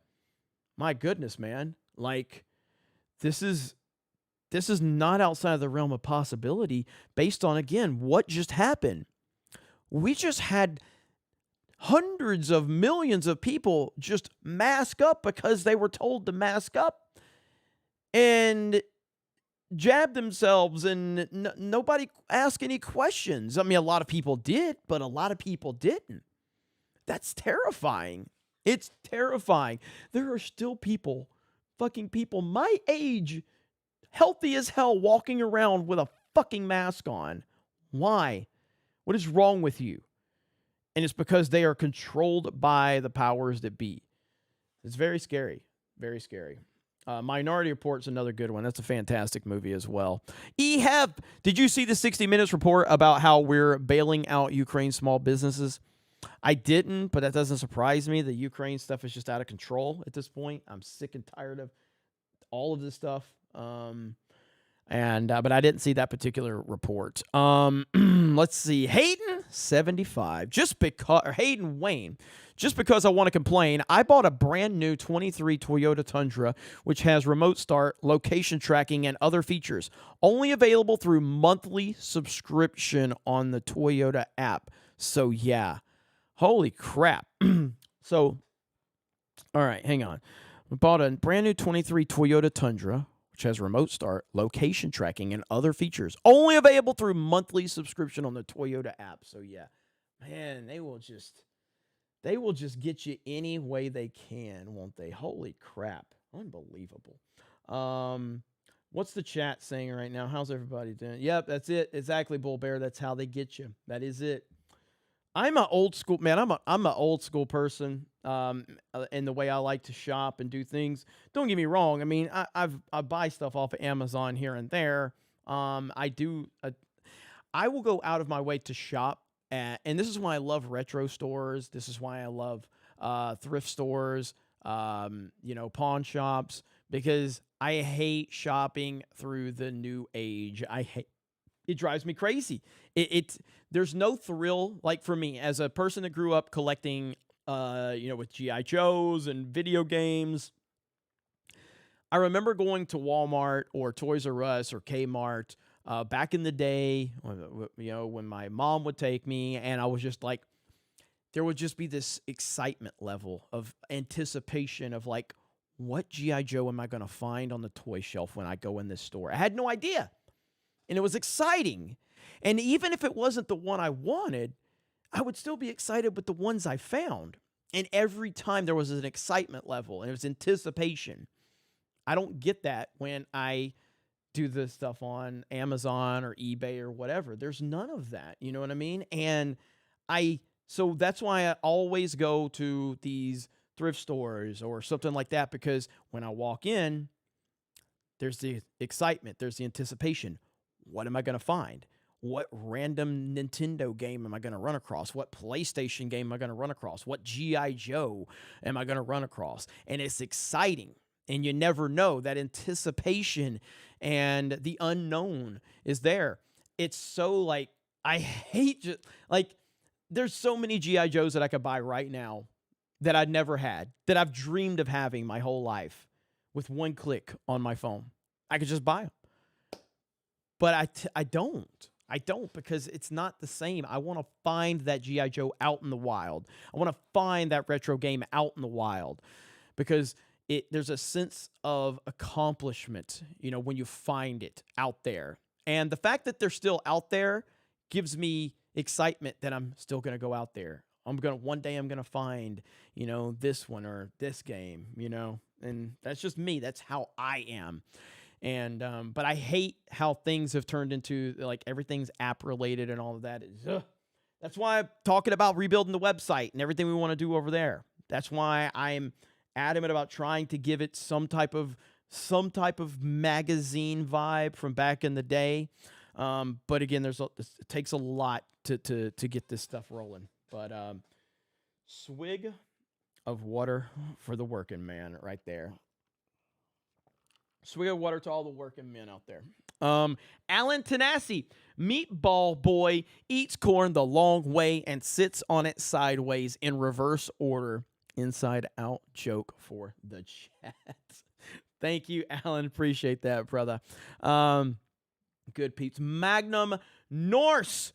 my goodness, man. Like, this is not outside of the realm of possibility based on, again, what just happened. We just had hundreds of millions of people just mask up because they were told to mask up and jab themselves, and nobody asked any questions. I mean, a lot of people did, but a lot of people didn't. That's terrifying. It's terrifying. There are still fucking people my age, healthy as hell, walking around with a fucking mask on. Why? What is wrong with you? And it's because they are controlled by the powers that be. It's very scary. Very scary. Minority Report's another good one. That's a fantastic movie as well. EHEB, did you see the 60 Minutes report about how we're bailing out Ukraine small businesses? I didn't, but that doesn't surprise me. The Ukraine stuff is just out of control at this point. I'm sick and tired of all of this stuff. But I didn't see that particular report. Let's see. Hayden 75. Hayden Wayne. Just because I want to complain, I bought a brand new 23 Toyota Tundra, which has remote start, location tracking, and other features. Only available through monthly subscription on the Toyota app. So yeah. Holy crap. All right, hang on. I bought a brand new 23 Toyota Tundra, which has remote start, location tracking, and other features. Only available through monthly subscription on the Toyota app. So yeah, man, they will just get you any way they can, won't they? Holy crap. Unbelievable. What's the chat saying right now? How's everybody doing? Yep, that's it. Exactly, Bull Bear. That's how they get you. That is it. I'm an old school man. I'm an old school person in the way I like to shop and do things. Don't get me wrong. I mean, I buy stuff off of Amazon here and there. I will go out of my way to shop and this is why I love retro stores. This is why I love thrift stores, pawn shops, because I hate shopping through the new age. It drives me crazy. There's no thrill, like for me, as a person that grew up collecting, with G.I. Joes and video games. I remember going to Walmart or Toys R Us or Kmart back in the day, when my mom would take me, and I was just like, there would just be this excitement level of anticipation of like, what G.I. Joe am I going to find on the toy shelf when I go in this store? I had no idea. And it was exciting. And even if it wasn't the one I wanted, I would still be excited with the ones I found. And every time there was an excitement level and it was anticipation. I don't get that when I do this stuff on Amazon or eBay or whatever. There's none of that. You know what I mean? And so that's why I always go to these thrift stores or something like that, because when I walk in, there's the excitement, there's the anticipation. What am I going to find? What random Nintendo game am I going to run across? What PlayStation game am I going to run across? What G.I. Joe am I going to run across? And it's exciting. And you never know. That anticipation and the unknown is there. It's so I hate there's so many G.I. Joes that I could buy right now that I'd never had, that I've dreamed of having my whole life with one click on my phone. I could just buy them. But I don't because it's not the same. I want to find that G.I. Joe out in the wild. I want to find that retro game out in the wild because there's a sense of accomplishment, when you find it out there. And the fact that they're still out there gives me excitement that I'm still going to go out there. One day I'm going to find, this one or this game, and that's just me. That's how I am. And, but I hate how things have turned into everything's app related and all of that. That's why I'm talking about rebuilding the website and everything we want to do over there. That's why I'm adamant about trying to give it some type of some type of magazine vibe from back in the day. But again, it takes a lot to get this stuff rolling. But swig of water for the working man right there. Swig of water to all the working men out there. Alan Tanassi, meatball boy, eats corn the long way and sits on it sideways in reverse order. Inside out joke for the chat. Thank you, Alan. Appreciate that, brother. Good peeps. Magnum Norse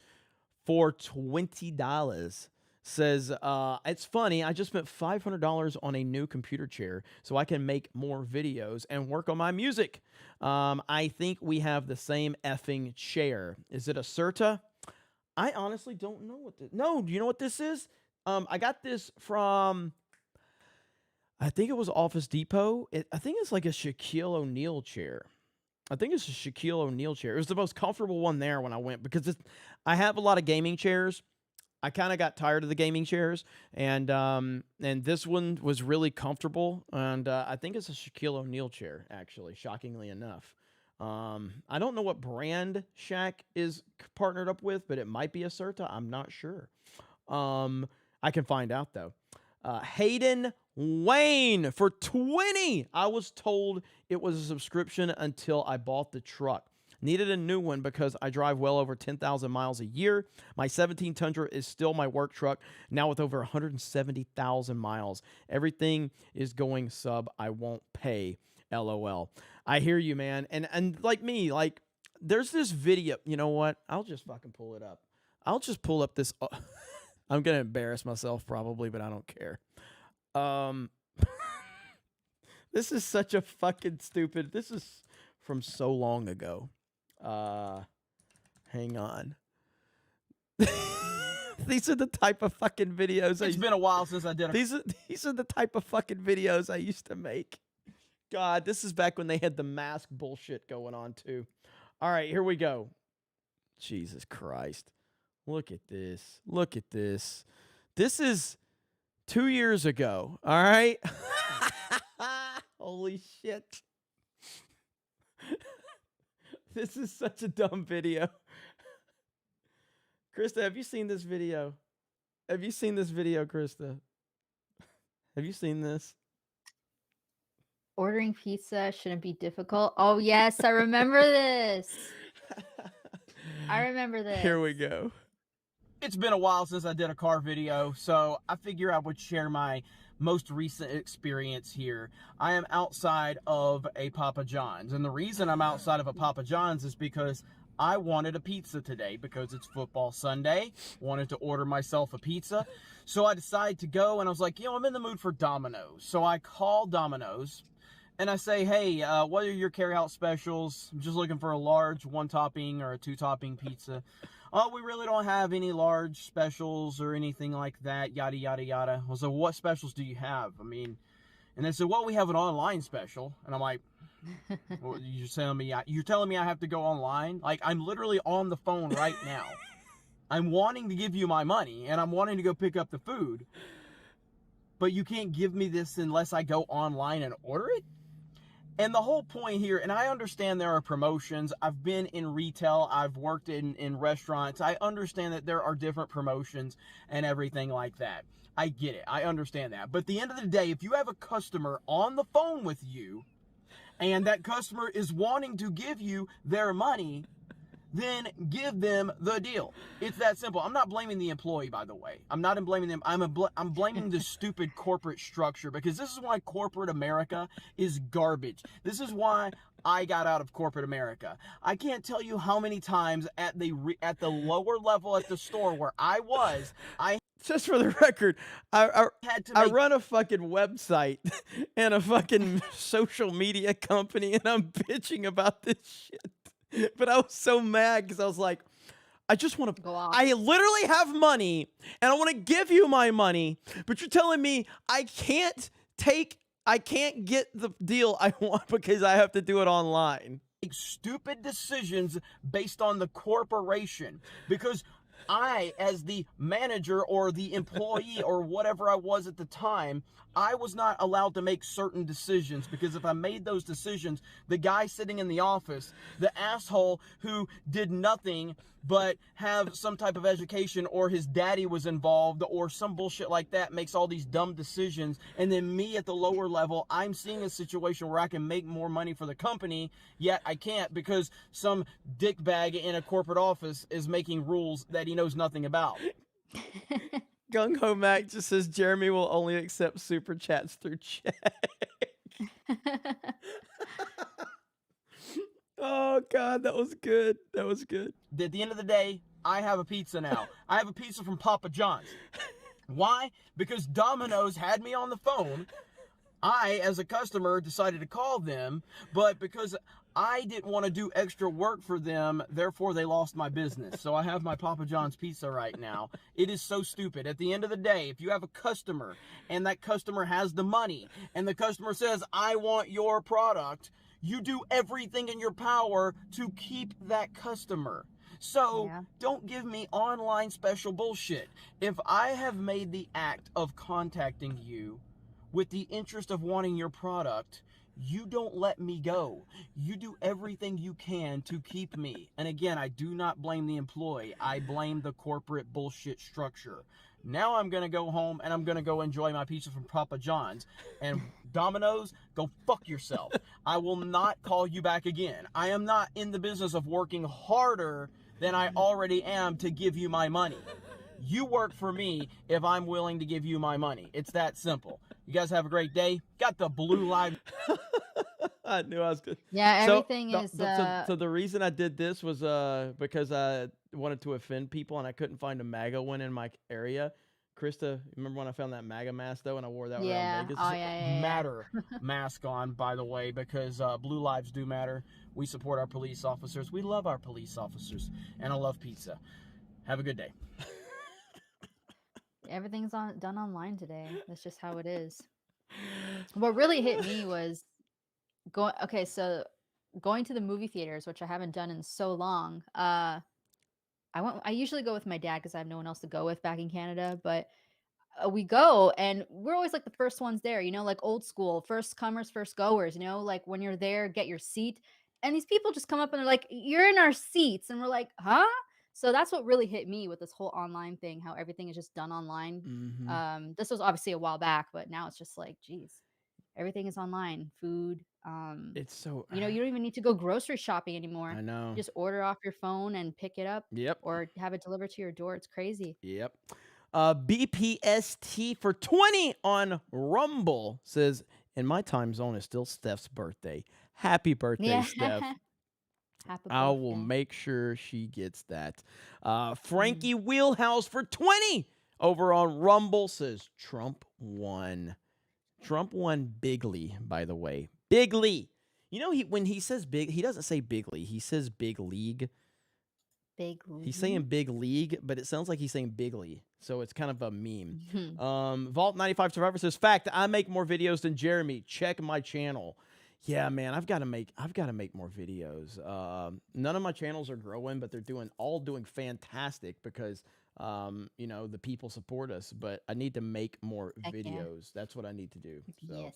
for $20 says, it's funny, I just spent $500 on a new computer chair so I can make more videos and work on my music. I think we have the same effing chair. Is it a Serta? I honestly don't know what this... No, do you know what this is? I got this from... I think it was Office Depot. I think it's like a Shaquille O'Neal chair. I think it's a Shaquille O'Neal chair. It was the most comfortable one there when I went because I have a lot of gaming chairs. I kind of got tired of the gaming chairs, and this one was really comfortable, and I think it's a Shaquille O'Neal chair, actually, shockingly enough. I don't know what brand Shaq is partnered up with, but it might be a Serta. I'm not sure. I can find out, though. Hayden Wayne for $20. I was told it was a subscription until I bought the truck. Needed a new one because I drive well over 10,000 miles a year. My 17 Tundra is still my work truck, now with over 170,000 miles. Everything is going sub. I won't pay. LOL. I hear you, man. And like me, like, there's this video. You know what? I'll just fucking pull it up. I'll just pull up this. I'm going to embarrass myself probably, but I don't care. This is such a fucking stupid. This is from so long ago. Hang on. These are the type of fucking videos. It's been a while since I did. These are the type of fucking videos I used to make. God, this is back when they had the mask bullshit going on too. All right, here we go. Jesus Christ. Look at this. Look at this. This is 2 years ago. All right. Holy shit. This is such a dumb video. Krista, have you seen this video? Have you seen this video, Krista? Have you seen this? Ordering pizza shouldn't be difficult. Oh, yes, I remember this. I remember this. Here we go. It's been a while since I did a car video, so I figure I would share my most recent experience here. I am outside of a Papa John's, and the reason I'm outside of a Papa John's is because I wanted a pizza today because it's football Sunday. Wanted to order myself a pizza, so I decided to go, and I was like, I'm in the mood for Domino's. So I call Domino's, and I say, hey, what are your carry-out specials? I'm just looking for a large 1-topping or a 2-topping pizza. Oh, we really don't have any large specials or anything like that, yada, yada, yada. I was like, what specials do you have? I mean, and they said, well, we have an online special. And I'm like, well, you're telling me I have to go online? Like, I'm literally on the phone right now. I'm wanting to give you my money, and I'm wanting to go pick up the food. But you can't give me this unless I go online and order it? And the whole point here, and I understand there are promotions. I've been in retail. I've worked in restaurants. I understand that there are different promotions and everything like that. I get it. I understand that. But at the end of the day, if you have a customer on the phone with you and that customer is wanting to give you their money, then give them the deal. It's that simple. I'm not blaming the employee, by the way. I'm not blaming them. I'm blaming the stupid corporate structure, because this is why corporate America is garbage. This is why I got out of corporate America. I can't tell you how many times at the lower level at the store where I was, just for the record, I run a fucking website and a fucking social media company, and I'm bitching about this shit. But I was so mad because I was like, I just want to go off. I literally have money and I want to give you my money, but you're telling me I can't get the deal I want because I have to do it online. Stupid decisions based on the corporation, because I, as the manager or the employee or whatever I was at the time, I was not allowed to make certain decisions, because if I made those decisions, the guy sitting in the office, the asshole who did nothing but have some type of education, or his daddy was involved or some bullshit like that, makes all these dumb decisions. And then me at the lower level, I'm seeing a situation where I can make more money for the company, yet I can't because some dickbag in a corporate office is making rules that he knows nothing about. Gung Ho Mac just says Jeremy will only accept super chats through check. Oh God, that was good. That was good. At the end of the day, I have a pizza now. I have a pizza from Papa John's. Why? Because Domino's had me on the phone. I, as a customer, decided to call them, but because I didn't want to do extra work for them, therefore they lost my business. So I have my Papa John's pizza right now. It is so stupid. At the end of the day, if you have a customer and that customer has the money and the customer says, I want your product, you do everything in your power to keep that customer. So don't give me online special bullshit. If I have made the act of contacting you with the interest of wanting your product, you don't let me go. You do everything you can to keep me. And again, I do not blame the employee. I blame the corporate bullshit structure. Now I'm going to go home and I'm going to go enjoy my pizza from Papa John's. And Domino's, go fuck yourself. I will not call you back again. I am not in the business of working harder than I already am to give you my money. You work for me if I'm willing to give you my money. It's that simple. You guys have a great day. Got the blue live. I knew I was good. Yeah, everything is. So the reason I did this was because I wanted to offend people and I couldn't find a MAGA one in my area. Krista, remember when I found that MAGA mask though, and I wore that around Vegas? Oh yeah. Matter mask on, by the way, because blue lives do matter. We support our police officers. We love our police officers, and I love pizza. Have a good day. Everything's done online today. That's just how it is. What really hit me was going to the movie theaters, which I haven't done in so long. I usually go with my dad because I have no one else to go with back in Canada, but we go and we're always like the first ones there, like old school, first comers, first goers, like when you're there, get your seat. And these people just come up and they're like, you're in our seats. And we're like, huh? So that's what really hit me with this whole online thing, how everything is just done online. Mm-hmm. This was obviously a while back, but now it's just like, geez, everything is online. Food. It's so, you don't even need to go grocery shopping anymore. I know. Just order off your phone and pick it up. Yep. Or have it delivered to your door. It's crazy. Yep. BPST for 20 on Rumble says, in my time zone is still Steph's birthday. Happy birthday, Steph. I will make sure she gets that. Frankie Wheelhouse for 20 over on Rumble says Trump won. Trump won bigly, by the way. Bigly. When he says big, he doesn't say bigly. He says big league. Big league. He's saying big league, but it sounds like he's saying bigly. So it's kind of a meme. Vault 95 Survivor says, fact, I make more videos than Jeremy. Check my channel. Yeah, man, I've got to make more videos. None of my channels are growing, but they're all doing fantastic because the people support us. But I need to make more videos. Yeah. That's what I need to do. So, yes.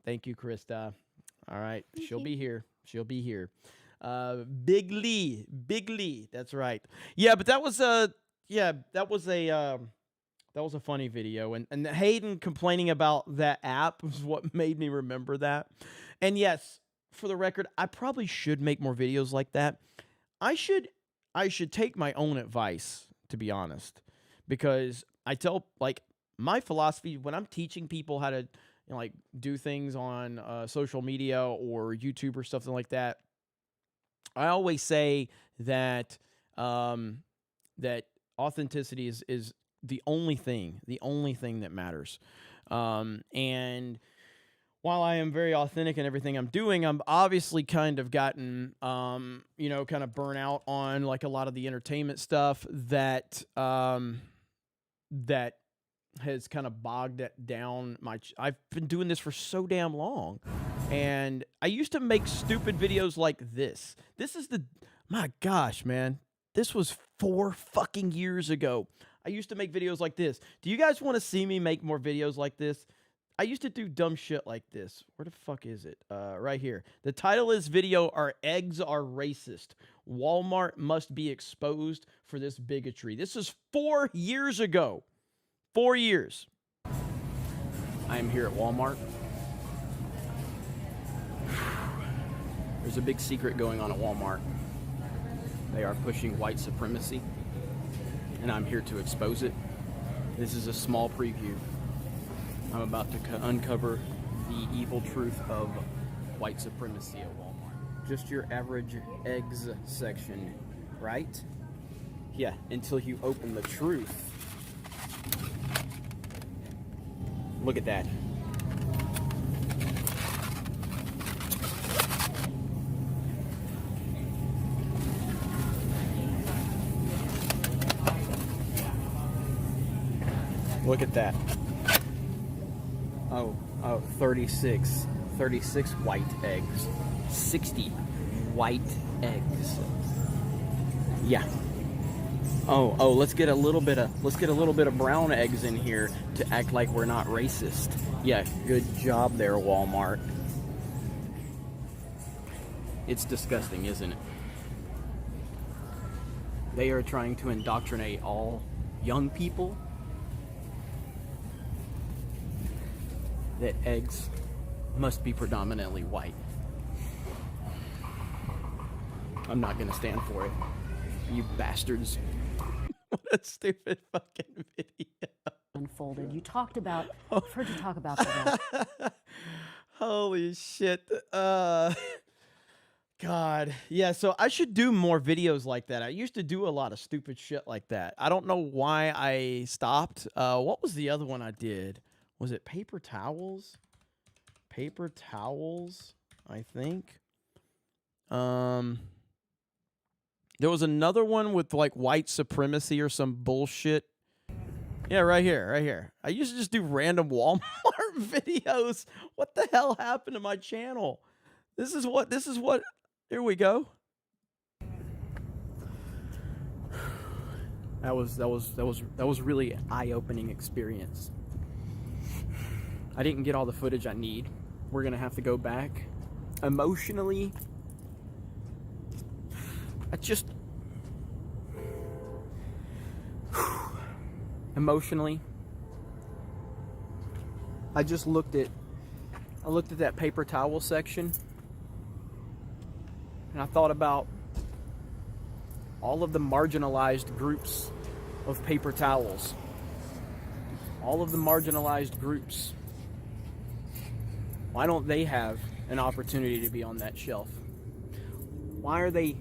Thank you, Krista. All right, she'll be here. She'll be here. Big Lee. That's right. Yeah, but that was a funny video, and Hayden complaining about that app was what made me remember that. And yes, for the record, I probably should make more videos like that. I should take my own advice, to be honest, because I tell my philosophy when I'm teaching people how to do things on social media or YouTube or something like that. I always say that that authenticity is the only thing that matters. And while I am very authentic in everything I'm doing, I'm obviously kind of gotten, kind of burnt out on a lot of the entertainment stuff that has kind of bogged it down. I've been doing this for so damn long. And I used to make stupid videos like this. My gosh, man. This was 4 fucking years ago. I used to make videos like this. Do you guys want to see me make more videos like this? I used to do dumb shit like this. Where the fuck is it? Right here. The title of this video are Eggs Are Racist. Walmart must be exposed for this bigotry. This is 4 years ago. 4 years. I am here at Walmart. There's a big secret going on at Walmart. They are pushing white supremacy, and I'm here to expose it. This is a small preview. I'm about to uncover the evil truth of white supremacy at Walmart. Just your average eggs section, right? Yeah, until you open the truth. Look at that. Look at that. Oh, 36 white eggs. 60 white eggs. Yeah. Oh, let's get a little bit of brown eggs in here to act like we're not racist. Yeah, good job there, Walmart. It's disgusting, isn't it? They are trying to indoctrinate all young people that eggs must be predominantly white. I'm not gonna stand for it. You bastards. What a stupid fucking video. Unfolded. You talked about, I've heard you talk about that. Holy shit. God. Yeah, so I should do more videos like that. I used to do a lot of stupid shit like that. I don't know why I stopped. What was the other one I did? Was it paper towels? Paper towels, I think. There was another one with like white supremacy or some bullshit. Yeah, right here. I used to just do random Walmart videos. What the hell happened to my channel? This is what, here we go. That was really an eye-opening experience. I didn't get all the footage I need. We're gonna have to go back. Emotionally, I just looked at that paper towel section, and I thought about all of the marginalized groups of paper towels. All of the marginalized groups. Why don't they have an opportunity to be on that shelf? Why are they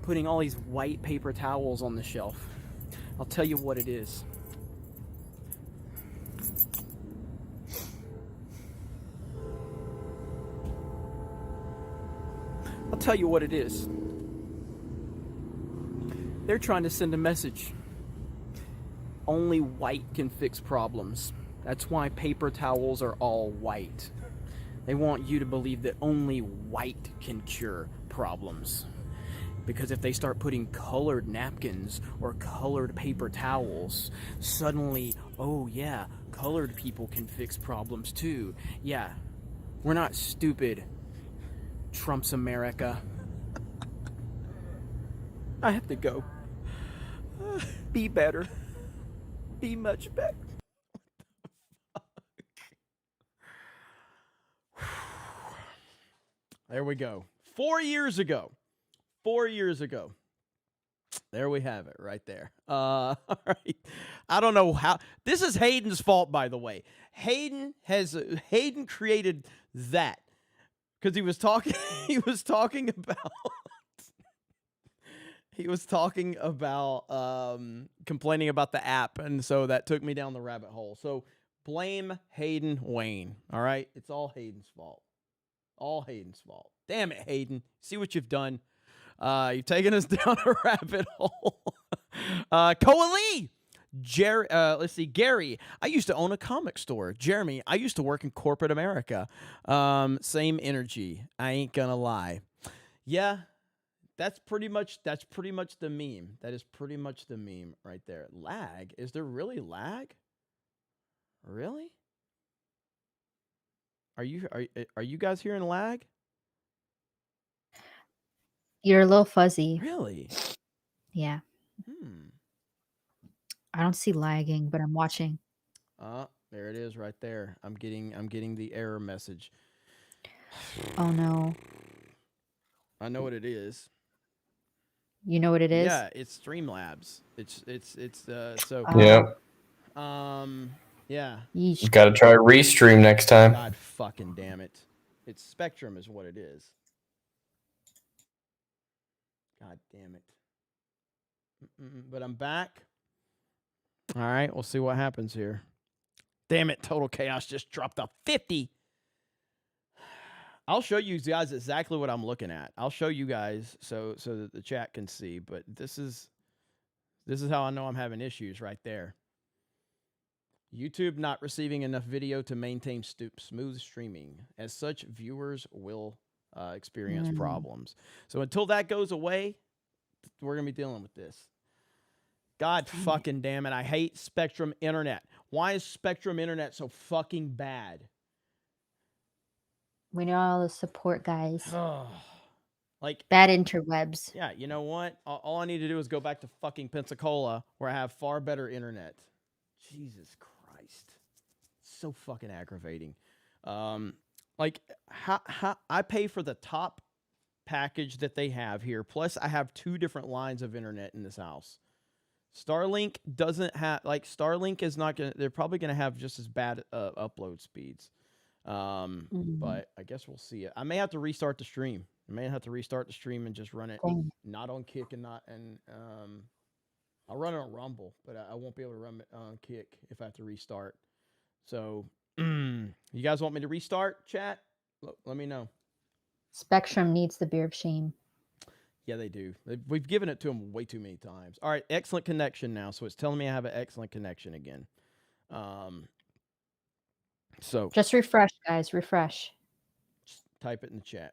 putting all these white paper towels on the shelf? I'll tell you what it is. I'll tell you what it is. They're trying to send a message. Only white can fix problems. That's why paper towels are all white. They want you to believe that only white can cure problems. Because if they start putting colored napkins or colored paper towels, suddenly, oh yeah, colored people can fix problems too. Yeah, we're not stupid. Trump's America. I have to go. Be better. Be much better. There we go. 4 years ago. 4 years ago. There we have it right there. All right. I don't know how. This is Hayden's fault, by the way. Hayden created that because he was talking about complaining about the app, and so that took me down the rabbit hole. So blame Hayden Wayne. All right, it's all Hayden's fault. All Hayden's fault. Damn it, Hayden. See what you've done. You've taken us down a rabbit hole. Coalee. Let's see. Gary, I used to own a comic store. Jeremy, I used to work in corporate America. Same energy. I ain't gonna lie. Yeah, that's pretty much the meme. That is pretty much the meme right there. Lag? Is there really lag? Really? Are you guys hearing lag? You're a little fuzzy. Really? Yeah. I don't see lagging, but I'm watching. There it is right there. I'm getting the error message. Oh no. I know what it is. You know what it is? Yeah, it's Streamlabs. It's so Yeah. Yeah. You got to try Restream next time. God fucking damn it. It's Spectrum is what it is. God damn it. But I'm back. All right, we'll see what happens here. Damn it, Total Chaos just dropped a 50. I'll show you guys exactly what I'm looking at. I'll show you guys so that the chat can see, but this is how I know I'm having issues right there. YouTube not receiving enough video to maintain smooth streaming. As such, viewers will experience problems. So until that goes away, we're going to be dealing with this. God fucking damn it. I hate Spectrum Internet. Why is Spectrum Internet so fucking bad? We know all the support guys. Like bad interwebs. Yeah, you know what? All I need to do is go back to fucking Pensacola where I have far better internet. Jesus Christ. So fucking aggravating. Like how I pay for the top package that they have here. Plus I have 2 different lines of internet in this house. Starlink doesn't have, like, Starlink is not going to, they're probably going to have just as bad upload speeds. But I guess we'll see it. I may have to restart the stream. And just run it not on Kick and I'll run it on Rumble, but I won't be able to run it on Kick if I have to restart. So, you guys want me to restart, chat? Let me know. Spectrum needs the beer of shame. Yeah, they do. We've given it to them way too many times. All right, excellent connection now. So it's telling me I have an excellent connection again. So just refresh, guys. Refresh. Just type it in the chat.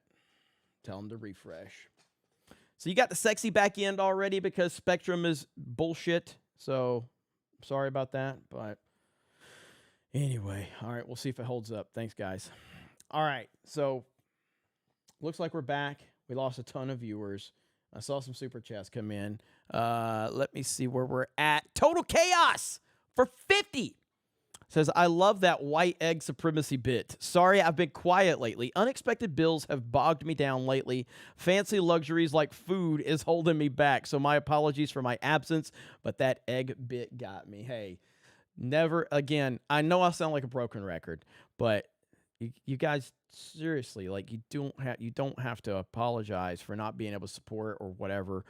Tell them to refresh. So you got the sexy back end already because Spectrum is bullshit. So sorry about that. But anyway, all right, we'll see if it holds up. Thanks, guys. All right, so looks like we're back. We lost a ton of viewers. I saw some super chats come in. Let me see where we're at. Total Chaos for 50. Says, I love that white egg supremacy bit. Sorry, I've been quiet lately. Unexpected bills have bogged me down lately. Fancy luxuries like food is holding me back. So my apologies for my absence, but that egg bit got me. Hey, never again. I know I sound like a broken record, but you guys, seriously, like you don't have to apologize for not being able to support or whatever.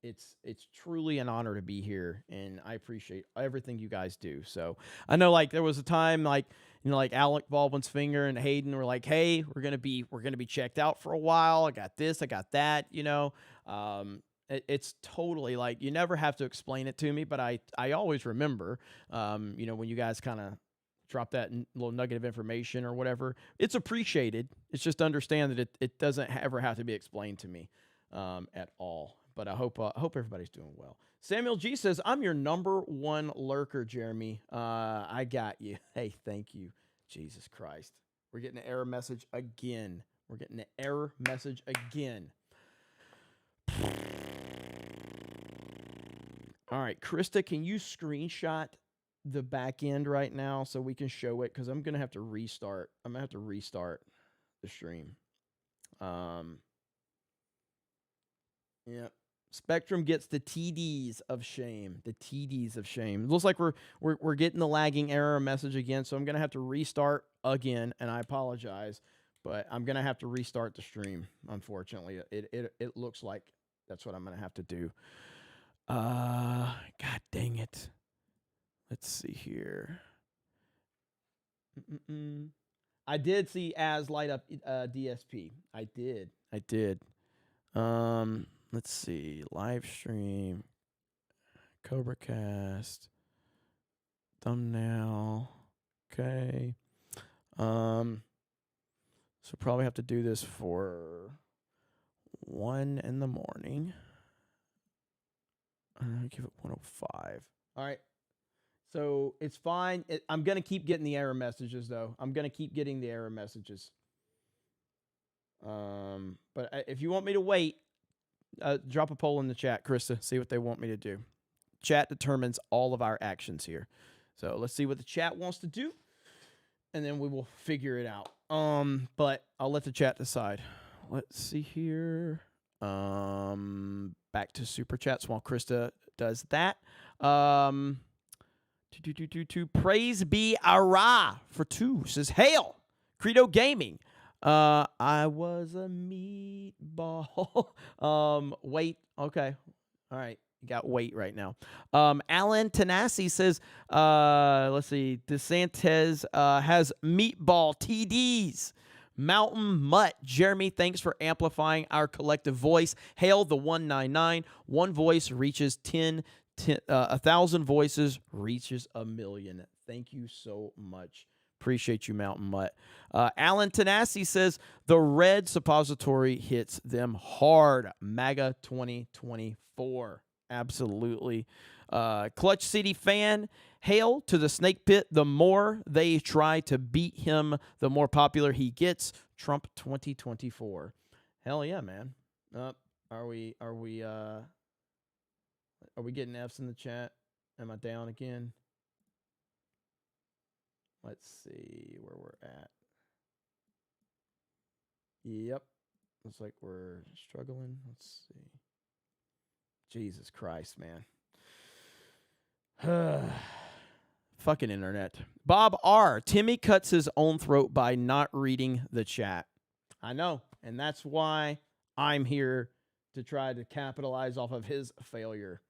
It's truly an honor to be here, and I appreciate everything you guys do. So I know, like, there was a time, like, you know, like Alec Baldwin's finger and Hayden were like, hey, we're gonna be checked out for a while. I got this, I got that, you know. It's totally like you never have to explain it to me, but I always remember, you know, when you guys kind of drop that little nugget of information or whatever. It's appreciated. It's just understand that it doesn't ever have to be explained to me at all. But I hope everybody's doing well. Samuel G says, I'm your #1 lurker, Jeremy. I got you. Hey, thank you. Jesus Christ. We're getting an error message again. All right, Krista, can you screenshot the back end right now so we can show it? Because I'm going to have to restart. I'm going to have to restart the stream. Yeah. Spectrum gets the TDs of shame. The TDs of shame. It looks like we're getting the lagging error message again, so I'm going to have to restart again, and I apologize, but I'm going to have to restart the stream, unfortunately. It looks like that's what I'm going to have to do. God dang it. Let's see here. I did see Az light up DSP. I did. Let's see. Live stream. CobraCast. Thumbnail. Okay. So probably have to do this for 1 in the morning. Give it 105. All right. So it's fine. I'm going to keep getting the error messages, though. I'm going to keep getting the error messages. But if you want me to wait, drop a poll in the chat, Krista. See what they want me to do. Chat determines all of our actions here. So let's see what the chat wants to do, and then we will figure it out. But I'll let the chat decide. Let's see here. Back to super chats while Krista does that. Praise be Ara for 2 says, Hail, Credo Gaming. I was a meatball. Wait. Okay. All right. You got weight right now. Alan Tanasi says, let's see. DeSantis has meatball TDs. Mountain Mutt. Jeremy, thanks for amplifying our collective voice. Hail the 199. One voice reaches 1,000 voices reaches 1,000,000. Thank you so much. Appreciate you, Mountain Mutt. Alan Tanasi says, the red suppository hits them hard. MAGA 2024. Absolutely. Clutch City fan, hail to the snake pit. The more they try to beat him, the more popular he gets. Trump 2024. Hell yeah, man. Are we getting F's in the chat? Am I down again? Let's see where we're at. Yep. Looks like we're struggling. Let's see. Jesus Christ, man. Fucking internet. Bob R. Timmy cuts his own throat by not reading the chat. I know. And that's why I'm here to try to capitalize off of his failure.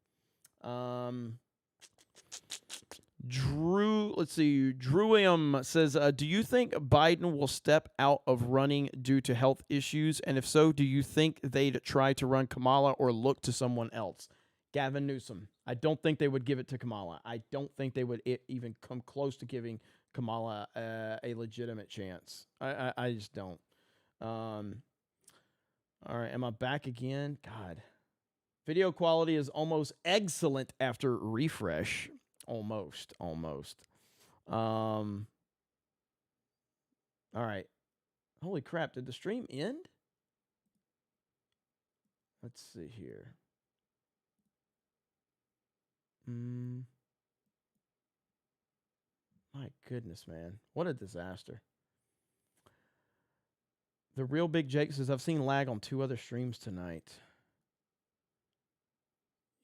Let's see. Drewium says, do you think Biden will step out of running due to health issues? And if so, do you think they'd try to run Kamala or look to someone else? Gavin Newsom. I don't think they would give it to Kamala. I don't think they would even come close to giving Kamala a legitimate chance. I just don't. All right. Am I back again? God. Video quality is almost excellent after refresh. Almost. All right. Holy crap. Did the stream end? Let's see here. My goodness, man. What a disaster. The Real Big Jake says, I've seen lag on 2 other streams tonight.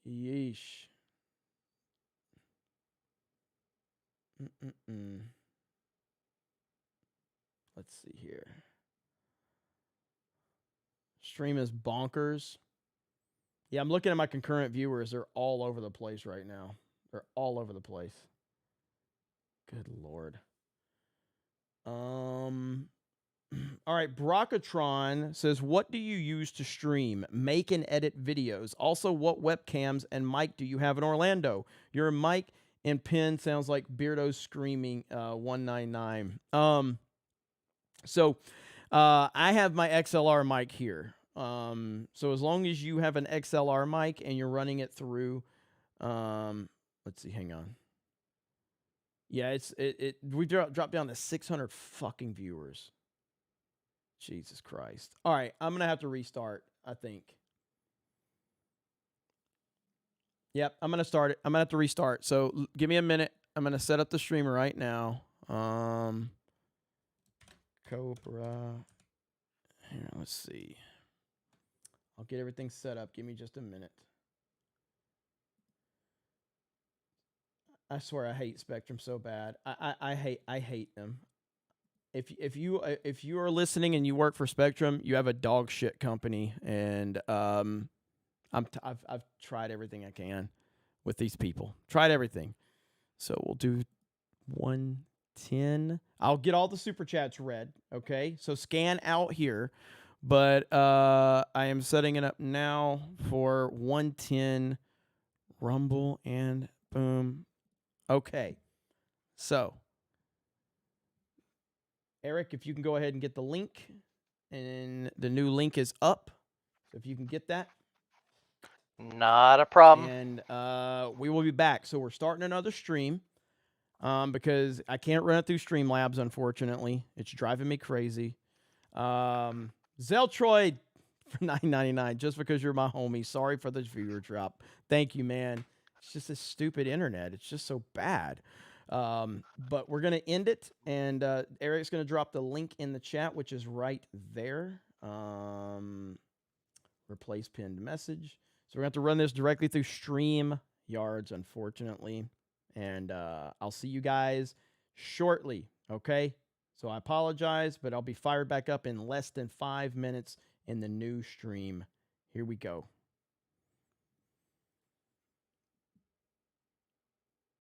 Yeesh. Let's see here. Stream is bonkers. Yeah, I'm looking at my concurrent viewers. They're all over the place right now. They're all over the place. Good Lord. All right, Brockatron says, what do you use to stream, make, and edit videos? Also, what webcams and mic do you have in Orlando? Your mic and pen sounds like Beardo Screaming 199. So I have my XLR mic here. So as long as you have an XLR mic and you're running it through, let's see, hang on. Yeah, we dropped down to 600 fucking viewers. Jesus Christ. All right, I'm going to have to restart, I think. Yep, I'm going to start it. I'm going to have to restart. So give me a minute. I'm going to set up the streamer right now. Cobra. Here, let's see. I'll get everything set up. Give me just a minute. I swear I hate Spectrum so bad. I hate them. If you are listening and you work for Spectrum, you have a dog shit company, and I've tried everything I can with these people. Tried everything. So we'll do 110. I'll get all the super chats read. Okay, so scan out here, but I am setting it up now for 110 Rumble and boom. Okay, so Eric, if you can go ahead and get the link, and the new link is up. So if you can get that. Not a problem. And we will be back. So we're starting another stream because I can't run it through Streamlabs, unfortunately. It's driving me crazy. Zeltroid for $9.99 just because you're my homie. Sorry for the viewer drop. Thank you, man. It's just this stupid internet. It's just so bad. But we're going to end it, and Eric's going to drop the link in the chat, which is right there. Replace pinned message. So we're going to have to run this directly through StreamYards, unfortunately. And I'll see you guys shortly, okay? So I apologize, but I'll be fired back up in less than 5 minutes in the new stream. Here we go.